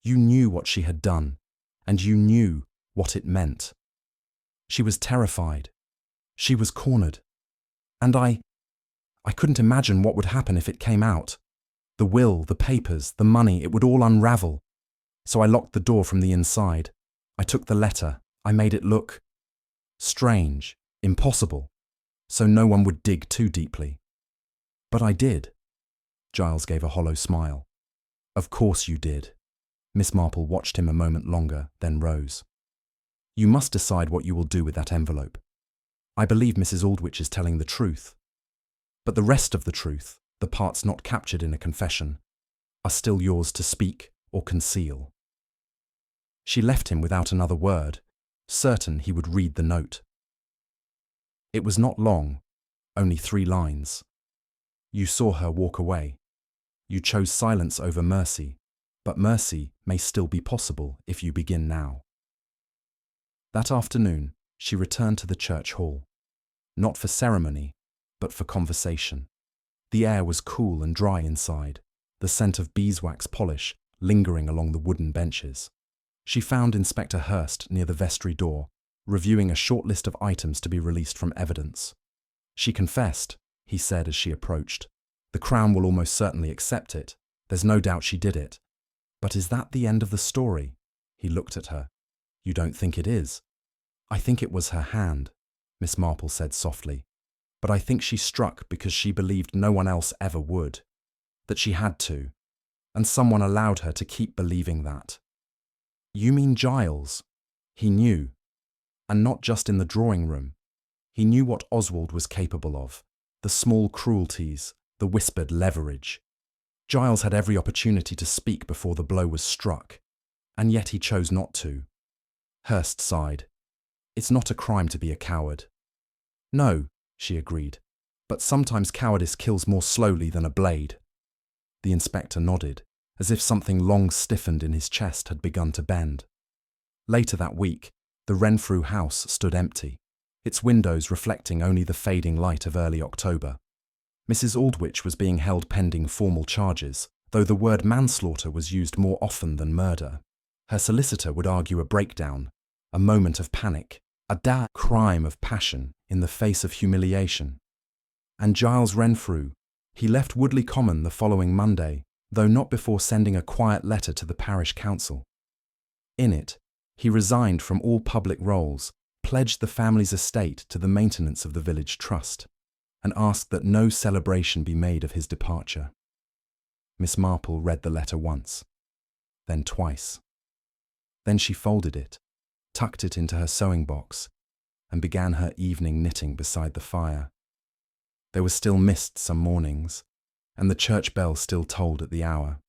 A: You knew what she had done, and you knew what it meant. She was terrified. She was cornered. And I couldn't imagine what would happen if it came out. The will, the papers, the money, it would all unravel. So I locked the door from the inside. I took the letter. I made it look strange, impossible, so no one would dig too deeply. But I did. Giles gave a hollow smile. Of course you did. Miss Marple watched him a moment longer, then rose. You must decide what you will do with that envelope. I believe Mrs. Aldwych is telling the truth. But the rest of the truth, the parts not captured in a confession, are still yours to speak or conceal. She left him without another word, certain he would read the note. It was not long, only 3 lines. You saw her walk away. You chose silence over mercy, but mercy may still be possible if you begin now. That afternoon, she returned to the church hall, not for ceremony, but for conversation. The air was cool and dry inside, the scent of beeswax polish lingering along the wooden benches. She found Inspector Hurst near the vestry door, reviewing a short list of items to be released from evidence. She confessed, he said as she approached. The Crown will almost certainly accept it. There's no doubt she did it. But is that the end of the story? He looked at her. You don't think it is? I think it was her hand, Miss Marple said softly. But I think she struck because she believed no one else ever would. That she had to. And someone allowed her to keep believing that. You mean Giles? He knew. And not just in the drawing room. He knew what Oswald was capable of. The small cruelties, the whispered leverage. Giles had every opportunity to speak before the blow was struck. And yet he chose not to. Hurst sighed. It's not a crime to be a coward. No, she agreed. But sometimes cowardice kills more slowly than a blade. The inspector nodded, as if something long stiffened in his chest had begun to bend. Later that week, the Renfrew house stood empty, its windows reflecting only the fading light of early October. Mrs. Aldwych was being held pending formal charges, though the word manslaughter was used more often than murder. Her solicitor would argue a breakdown, a moment of panic, a crime of passion in the face of humiliation. And Giles Renfrew, he left Woodley Common the following Monday, though not before sending a quiet letter to the parish council. In it, he resigned from all public roles, pledged the family's estate to the maintenance of the village trust, and asked that no celebration be made of his departure. Miss Marple read the letter once, then twice. Then she folded it, tucked it into her sewing box, and began her evening knitting beside the fire. There was still mist some mornings, and the church bell still tolled at the hour.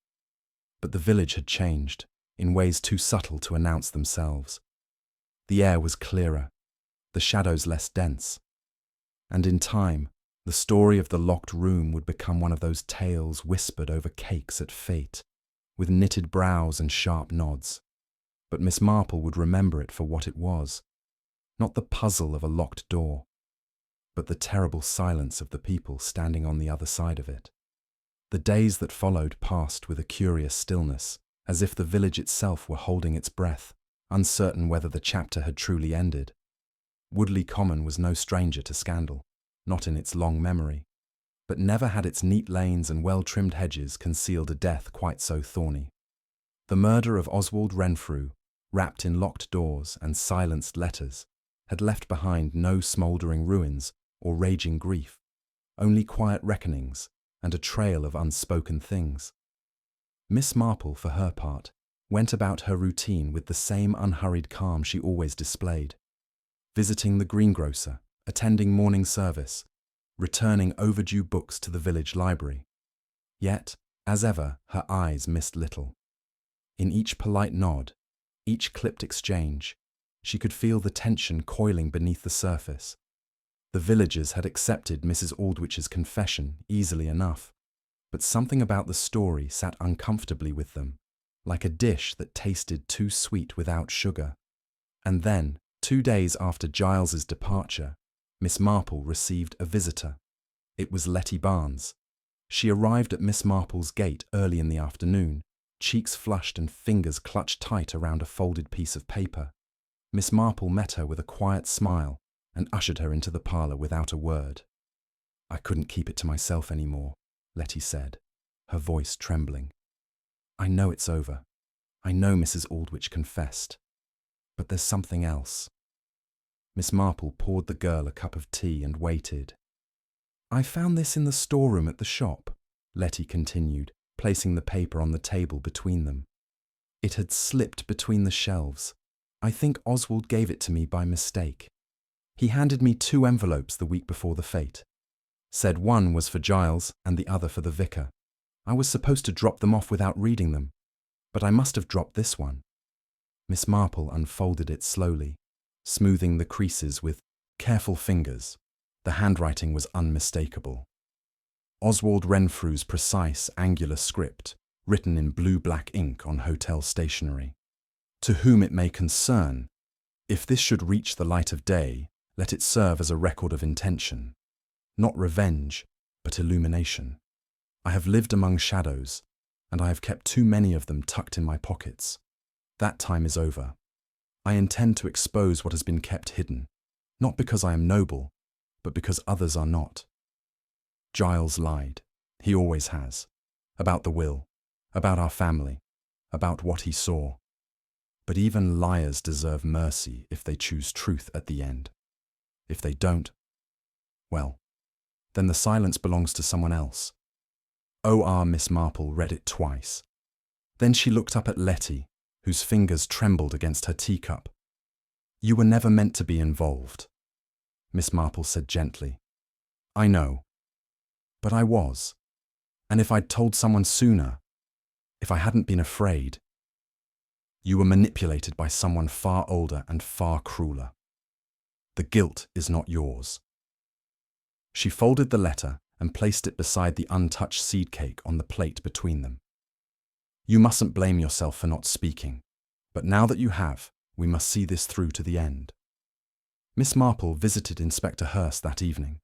A: But the village had changed, in ways too subtle to announce themselves. The air was clearer, the shadows less dense, and in time, the story of the locked room would become one of those tales whispered over cakes at fete, with knitted brows and sharp nods. But Miss Marple would remember it for what it was, not the puzzle of a locked door, but the terrible silence of the people standing on the other side of it. The days that followed passed with a curious stillness, as if the village itself were holding its breath, uncertain whether the chapter had truly ended. Woodley Common was no stranger to scandal, not in its long memory, but never had its neat lanes and well-trimmed hedges concealed a death quite so thorny. The murder of Oswald Renfrew, wrapped in locked doors and silenced letters, had left behind no smouldering ruins or raging grief, only quiet reckonings and a trail of unspoken things. Miss Marple, for her part, went about her routine with the same unhurried calm she always displayed, visiting the greengrocer, attending morning service, returning overdue books to the village library. Yet, As ever, her eyes missed little. In each polite nod, each clipped exchange, she could feel the tension coiling beneath the surface. The villagers had accepted Mrs. Aldwich's confession easily enough, but something about the story sat uncomfortably with them, like a dish that tasted too sweet without sugar. And then, 2 days after Giles's departure, Miss Marple received a visitor. It was Letty Barnes. She arrived at Miss Marple's gate early in the afternoon, cheeks flushed and fingers clutched tight around a folded piece of paper. Miss Marple met her with a quiet smile and ushered her into the parlour without a word. "I couldn't keep it to myself anymore," Letty said, her voice trembling. "I know it's over. I know Mrs. Aldwich confessed. But there's something else." Miss Marple poured the girl a cup of tea and waited. "I found this in the storeroom at the shop," Letty continued, placing the paper on the table between them. "It had slipped between the shelves. I think Oswald gave it to me by mistake. He handed me 2 envelopes the week before the fete. Said one was for Giles and the other for the vicar. I was supposed to drop them off without reading them, but I must have dropped this one." Miss Marple unfolded it slowly, smoothing the creases with careful fingers. The handwriting was unmistakable. Oswald Renfrew's precise, angular script, written in blue-black ink on hotel stationery. "To whom it may concern, if this should reach the light of day, let it serve as a record of intention. Not revenge, but illumination. I have lived among shadows, and I have kept too many of them tucked in my pockets. That time is over. I intend to expose what has been kept hidden, not because I am noble, but because others are not. Giles lied. He always has. About the will, about our family, about what he saw. But even liars deserve mercy if they choose truth at the end. If they don't, well, then the silence belongs to someone else." O.R. Miss Marple read it twice. Then she looked up at Letty, whose fingers trembled against her teacup. "You were never meant to be involved," Miss Marple said gently. "I know. But I was. And if I'd told someone sooner, if I hadn't been afraid, you were manipulated by someone far older and far crueler. The guilt is not yours." She folded the letter and placed it beside the untouched seed cake on the plate between them. "You mustn't blame yourself for not speaking, but now that you have, we must see this through to the end." Miss Marple visited Inspector Hurst that evening.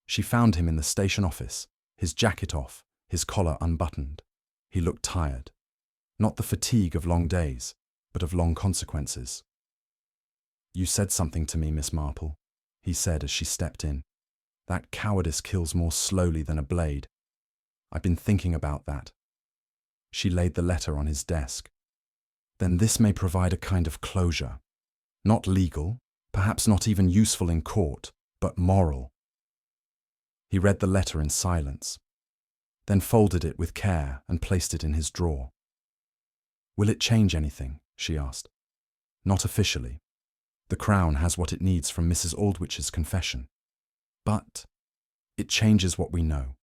A: She found him in the station office, his jacket off, his collar unbuttoned. He looked tired. Not the fatigue of long days, but of long consequences. "You said something to me, Miss Marple," he said as she stepped in. "That cowardice kills more slowly than a blade. I've been thinking about that." She laid the letter on his desk. "Then this may provide a kind of closure. Not legal, perhaps not even useful in court, but moral." He read the letter in silence, then folded it with care and placed it in his drawer. "Will it change anything?" she asked. "Not officially. The Crown has what it needs from Mrs. Aldwich's confession. But it changes what we know,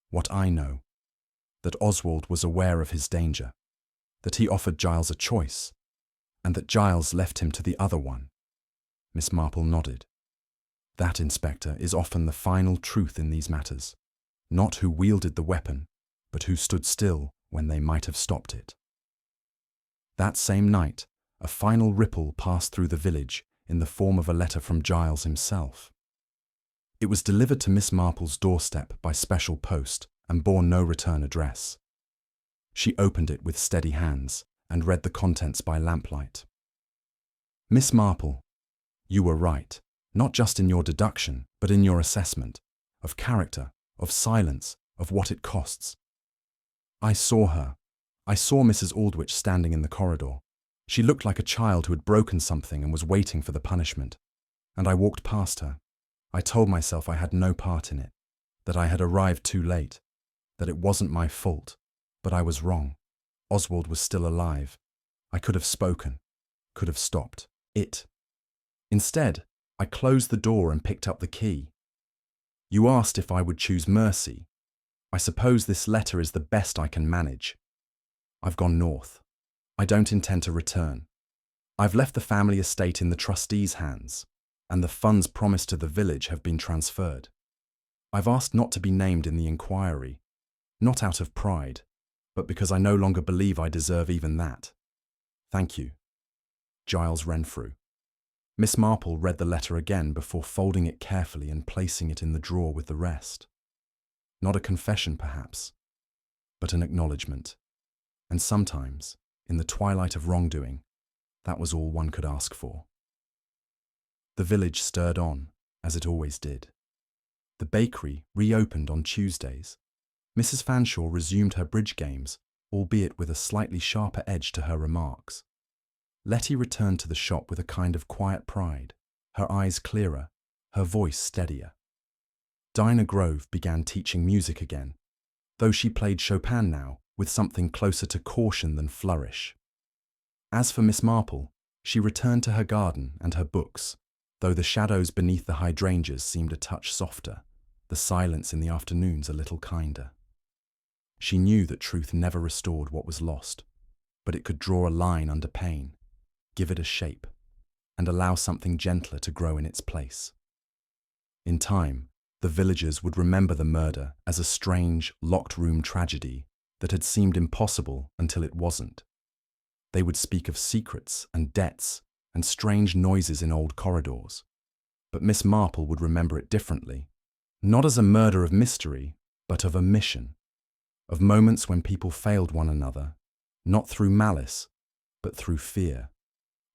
A: what I know, that Oswald was aware of his danger, that he offered Giles a choice, and that Giles left him to the other one." Miss Marple nodded. "That, Inspector, is often the final truth in these matters. Not who wielded the weapon, but who stood still when they might have stopped it." That same night, a final ripple passed through the village in the form of a letter from Giles himself. It was delivered to Miss Marple's doorstep by special post and bore no return address. She opened it with steady hands and read the contents by lamplight. "Miss Marple, you were right, not just in your deduction, but in your assessment, of character, of silence, of what it costs. I saw her. I saw Mrs. Aldwich standing in the corridor. She looked like a child who had broken something and was waiting for the punishment. And I walked past her. I told myself I had no part in it, that I had arrived too late, that it wasn't my fault, but I was wrong. Oswald was still alive. I could have spoken, could have stopped it. Instead, I closed the door and picked up the key. You asked if I would choose mercy. I suppose this letter is the best I can manage. I've gone north. I don't intend to return. I've left the family estate in the trustees' hands, and the funds promised to the village have been transferred. I've asked not to be named in the inquiry, not out of pride, but because I no longer believe I deserve even that. Thank you. Giles Renfrew. Miss Marple read the letter again before folding it carefully and placing it in the drawer with the rest. Not a confession, perhaps, but an acknowledgement. And sometimes, in the twilight of wrongdoing, that was all one could ask for. The village stirred on, as it always did. The bakery reopened on Tuesdays. Mrs. Fanshawe resumed her bridge games, albeit with a slightly sharper edge to her remarks. Letty returned to the shop with a kind of quiet pride, her eyes clearer, her voice steadier. Dinah Grove began teaching music again, though she played Chopin now with something closer to caution than flourish. As for Miss Marple, she returned to her garden and her books, though the shadows beneath the hydrangeas seemed a touch softer, the silence in the afternoons a little kinder. She knew that truth never restored what was lost, but it could draw a line under pain, give it a shape, and allow something gentler to grow in its place. In time, the villagers would remember the murder as a strange, locked-room tragedy that had seemed impossible until it wasn't. They would speak of secrets and debts and strange noises in old corridors. But Miss Marple would remember it differently, not as a murder of mystery, but of a mission, of moments when people failed one another, not through malice, but through fear,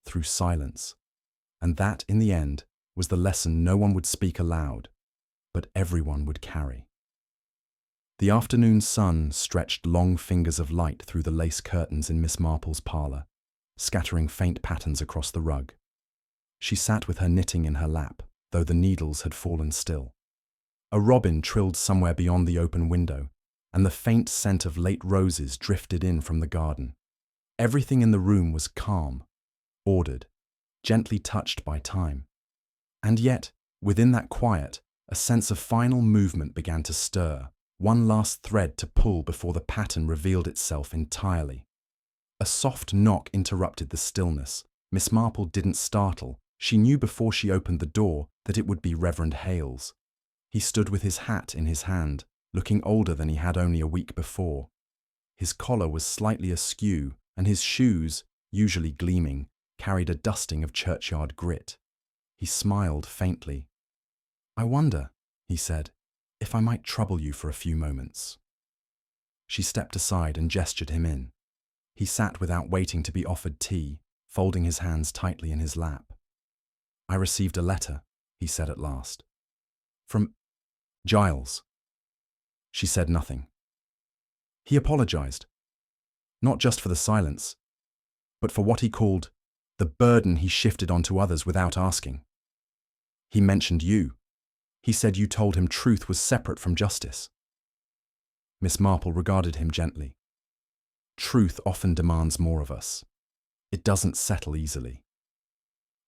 A: through silence. And that, in the end, was the lesson no one would speak aloud, but everyone would carry. The afternoon sun stretched long fingers of light through the lace curtains in Miss Marple's parlour, scattering faint patterns across the rug. She sat with her knitting in her lap, though the needles had fallen still. A robin trilled somewhere beyond the open window, and the faint scent of late roses drifted in from the garden. Everything in the room was calm, ordered, gently touched by time. And yet, within that quiet, a sense of final movement began to stir, one last thread to pull before the pattern revealed itself entirely. A soft knock interrupted the stillness. Miss Marple didn't startle. She knew before she opened the door that it would be Reverend Hales. He stood with his hat in his hand, looking older than he had only a week before. His collar was slightly askew, and his shoes, usually gleaming, carried a dusting of churchyard grit. He smiled faintly. "I wonder," he said, "if I might trouble you for a few moments." She stepped aside and gestured him in. He sat without waiting to be offered tea, folding his hands tightly in his lap. "I received a letter," he said at last. "From Giles." She said nothing. He apologized, not just for the silence, but for what he called the burden he shifted onto others without asking. He mentioned you. He said you told him truth was separate from justice. Miss Marple regarded him gently. Truth often demands more of us. It doesn't settle easily.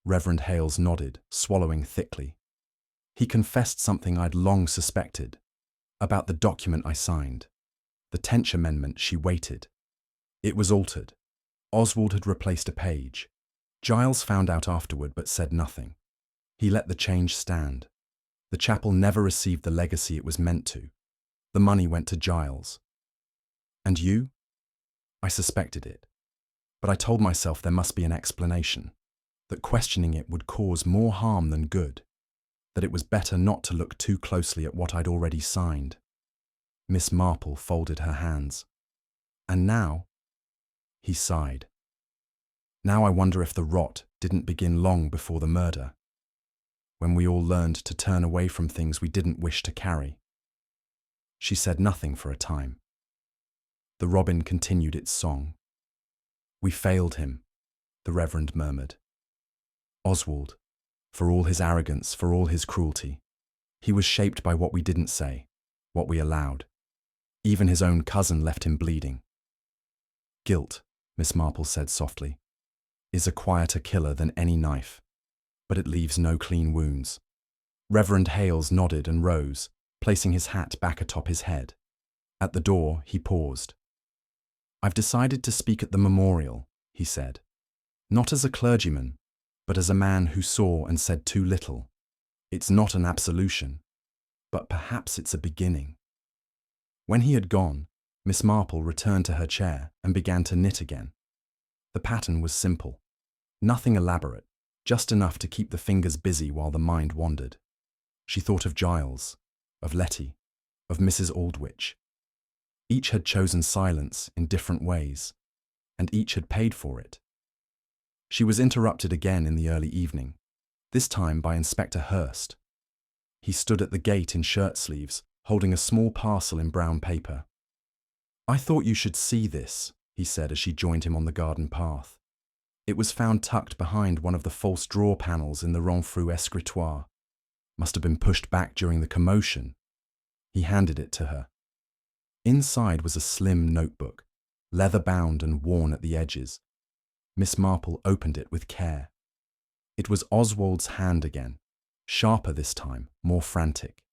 A: Reverend Hales nodded, swallowing thickly. He confessed something I'd long suspected, about the document I signed, the Tench Amendment she waited. It was altered. Oswald had replaced a page. Giles found out afterward but said nothing. He let the change stand. The chapel never received the legacy it was meant to. The money went to Giles. And you? I suspected it. But I told myself there must be an explanation, that questioning it would cause more harm than good, that it was better not to look too closely at what I'd already signed. Miss Marple folded her hands. And now? He sighed. Now I wonder if the rot didn't begin long before the murder, when we all learned to turn away from things we didn't wish to carry. She said nothing for a time. The robin continued its song. "We failed him," the Reverend murmured. "Oswald, for all his arrogance, for all his cruelty, he was shaped by what we didn't say, what we allowed. Even his own cousin left him bleeding." "Guilt," Miss Marple said softly, "is a quieter killer than any knife, but it leaves no clean wounds." Reverend Hales nodded and rose, placing his hat back atop his head. At the door, he paused. "I've decided to speak at the memorial," he said. "Not as a clergyman, but as a man who saw and said too little. It's not an absolution, but perhaps it's a beginning." When he had gone, Miss Marple returned to her chair and began to knit again. The pattern was simple. Nothing elaborate, just enough to keep the fingers busy while the mind wandered. She thought of Giles, of Letty, of Mrs. Aldwych. Each had chosen silence in different ways, and each had paid for it. She was interrupted again in the early evening, this time by Inspector Hurst. He stood at the gate in shirt sleeves, holding a small parcel in brown paper. "I thought you should see this," he said as she joined him on the garden path. It was found tucked behind one of the false drawer panels in the Renfrew escritoire. Must have been pushed back during the commotion. He handed it to her. Inside was a slim notebook, leather-bound and worn at the edges. Miss Marple opened it with care. It was Oswald's hand again, sharper this time, more frantic.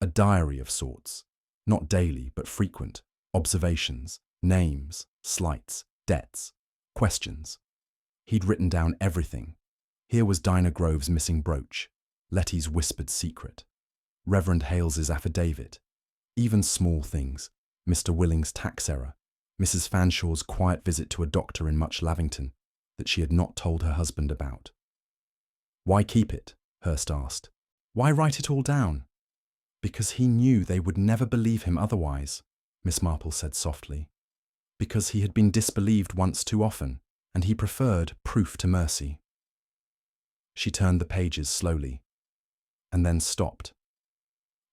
A: A diary of sorts, not daily but frequent, observations, names, slights, debts, questions. He'd written down everything. Here was Dinah Grove's missing brooch, Letty's whispered secret, Reverend Hales's affidavit, even small things, Mr. Willing's tax error, Mrs. Fanshaw's quiet visit to a doctor in Much Lavington that she had not told her husband about. "Why keep it?" Hurst asked. "Why write it all down?" "Because he knew they would never believe him otherwise," Miss Marple said softly. "Because he had been disbelieved once too often, and he preferred proof to mercy." She turned the pages slowly, and then stopped.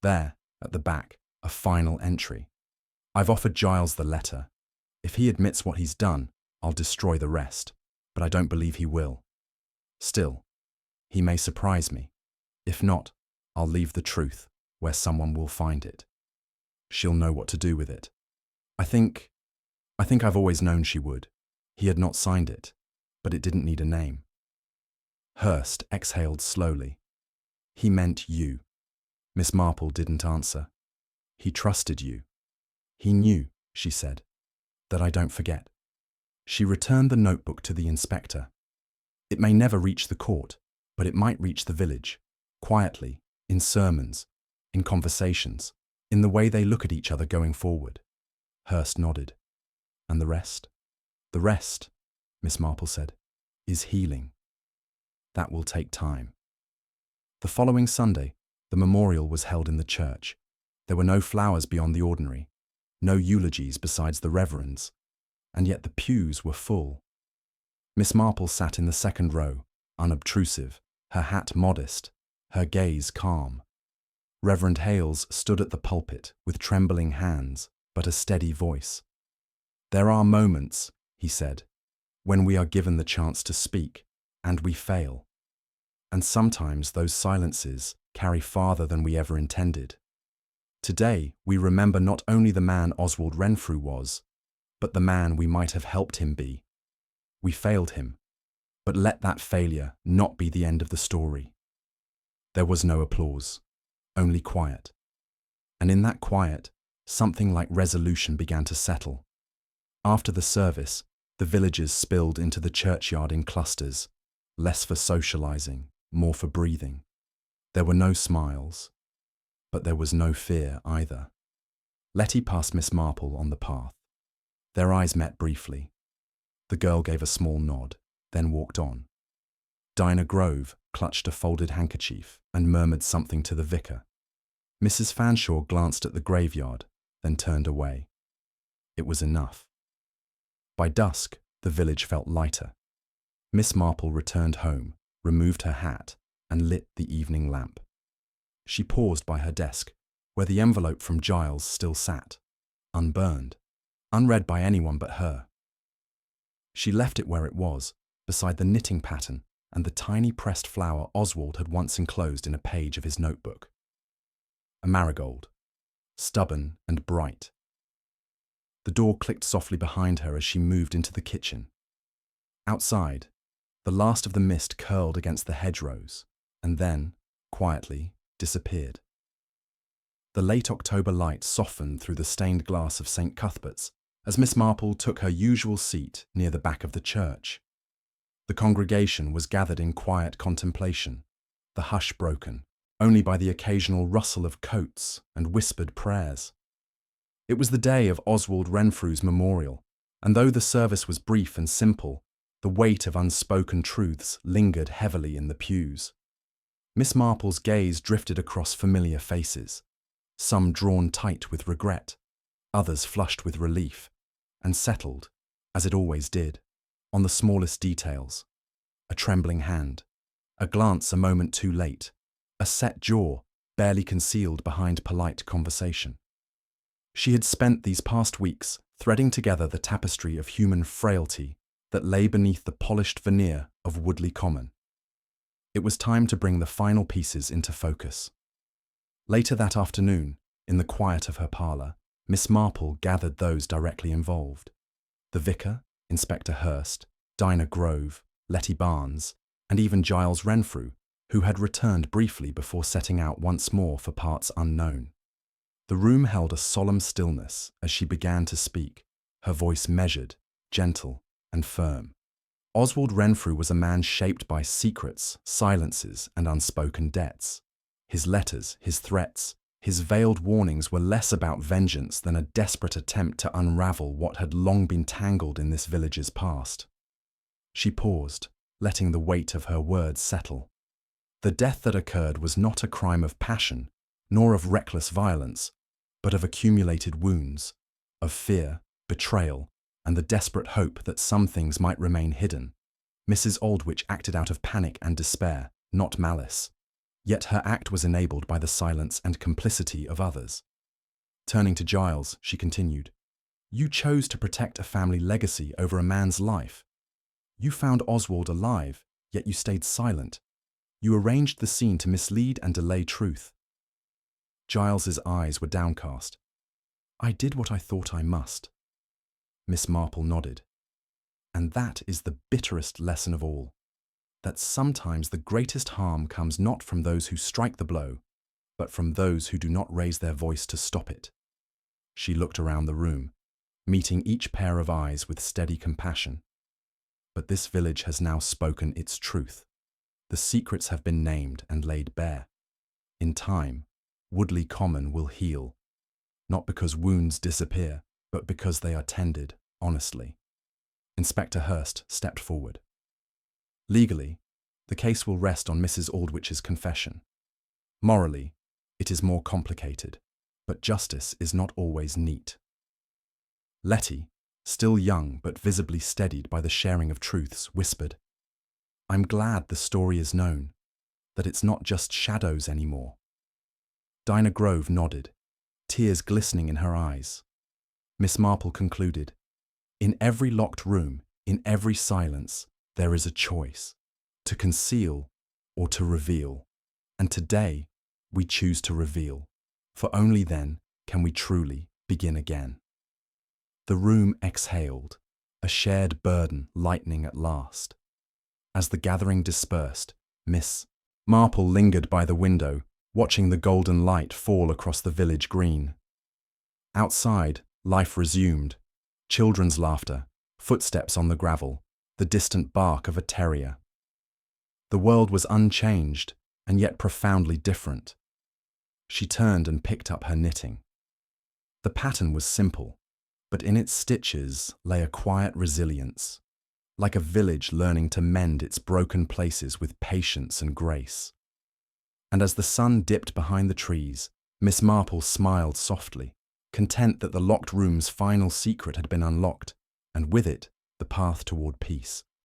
A: There, at the back, a final entry. "I've offered Giles the letter. If he admits what he's done, I'll destroy the rest, but I don't believe he will. Still, he may surprise me. If not, I'll leave the truth where someone will find it. She'll know what to do with it. I think I've always known she would." He had not signed it, but it didn't need a name. Hurst exhaled slowly. "He meant you." Miss Marple didn't answer. "He trusted you." "He knew," she said, "that I don't forget." She returned the notebook to the inspector. "It may never reach the court, but it might reach the village, quietly, in sermons, in conversations, in the way they look at each other going forward." Hurst nodded. "And the rest?" "The rest," Miss Marple said, "is healing. That will take time." The following Sunday, the memorial was held in the church. There were no flowers beyond the ordinary, no eulogies besides the reverend's, and yet the pews were full. Miss Marple sat in the second row, unobtrusive, her hat modest, her gaze calm. Reverend Hales stood at the pulpit with trembling hands, but a steady voice. "There are moments," he said, "when we are given the chance to speak, and we fail. And sometimes those silences carry farther than we ever intended. Today we remember not only the man Oswald Renfrew was, but the man we might have helped him be. We failed him, but let that failure not be the end of the story." There was no applause, only quiet. And in that quiet, something like resolution began to settle. After the service, the villagers spilled into the churchyard in clusters, less for socializing, more for breathing. There were no smiles, but there was no fear either. Letty passed Miss Marple on the path. Their eyes met briefly. The girl gave a small nod, then walked on. Dinah Grove clutched a folded handkerchief and murmured something to the vicar. Mrs. Fanshawe glanced at the graveyard, then turned away. It was enough. By dusk, the village felt lighter. Miss Marple returned home, removed her hat, and lit the evening lamp. She paused by her desk, where the envelope from Giles still sat, unburned, unread by anyone but her. She left it where it was, beside the knitting pattern and the tiny pressed flower Oswald had once enclosed in a page of his notebook. A marigold, stubborn and bright. The door clicked softly behind her as she moved into the kitchen. Outside, the last of the mist curled against the hedgerows, and then, quietly, disappeared. The late October light softened through the stained glass of St. Cuthbert's as Miss Marple took her usual seat near the back of the church. The congregation was gathered in quiet contemplation, the hush broken only by the occasional rustle of coats and whispered prayers. It was the day of Oswald Renfrew's memorial, and though the service was brief and simple, the weight of unspoken truths lingered heavily in the pews. Miss Marple's gaze drifted across familiar faces, some drawn tight with regret, others flushed with relief, and settled, as it always did, on the smallest details. A trembling hand, a glance a moment too late, a set jaw barely concealed behind polite conversation. She had spent these past weeks threading together the tapestry of human frailty that lay beneath the polished veneer of Woodley Common. It was time to bring the final pieces into focus. Later that afternoon, in the quiet of her parlour, Miss Marple gathered those directly involved. The vicar, Inspector Hurst, Dinah Grove, Letty Barnes, and even Giles Renfrew, who had returned briefly before setting out once more for parts unknown. The room held a solemn stillness as she began to speak, her voice measured, gentle, and firm. Oswald Renfrew was a man shaped by secrets, silences, and unspoken debts. His letters, his threats, his veiled warnings were less about vengeance than a desperate attempt to unravel what had long been tangled in this village's past. She paused, letting the weight of her words settle. The death that occurred was not a crime of passion, nor of reckless violence, but of accumulated wounds, of fear, betrayal, and the desperate hope that some things might remain hidden. Mrs. Aldwych acted out of panic and despair, not malice. Yet her act was enabled by the silence and complicity of others. Turning to Giles, she continued, "You chose to protect a family legacy over a man's life. You found Oswald alive, yet you stayed silent. You arranged the scene to mislead and delay truth." Giles's eyes were downcast. "I did what I thought I must." Miss Marple nodded. "And that is the bitterest lesson of all, that sometimes the greatest harm comes not from those who strike the blow, but from those who do not raise their voice to stop it." She looked around the room, meeting each pair of eyes with steady compassion. "But this village has now spoken its truth. The secrets have been named and laid bare. In time, Woodley Common will heal, not because wounds disappear, but because they are tended honestly." Inspector Hurst stepped forward. "Legally, the case will rest on Mrs. Aldwich's confession. Morally, it is more complicated, but justice is not always neat." Letty, still young but visibly steadied by the sharing of truths, whispered, "I'm glad the story is known, that it's not just shadows anymore." Dinah Grove nodded, tears glistening in her eyes. Miss Marple concluded, "In every locked room, in every silence, there is a choice, to conceal or to reveal. And today, we choose to reveal, for only then can we truly begin again." The room exhaled, a shared burden lightening at last. As the gathering dispersed, Miss Marple lingered by the window, watching the golden light fall across the village green. Outside, life resumed. Children's laughter, footsteps on the gravel, the distant bark of a terrier. The world was unchanged, and yet profoundly different. She turned and picked up her knitting. The pattern was simple, but in its stitches lay a quiet resilience, like a village learning to mend its broken places with patience and grace. And as the sun dipped behind the trees, Miss Marple smiled softly, content that the locked room's final secret had been unlocked, and with it, the path toward peace.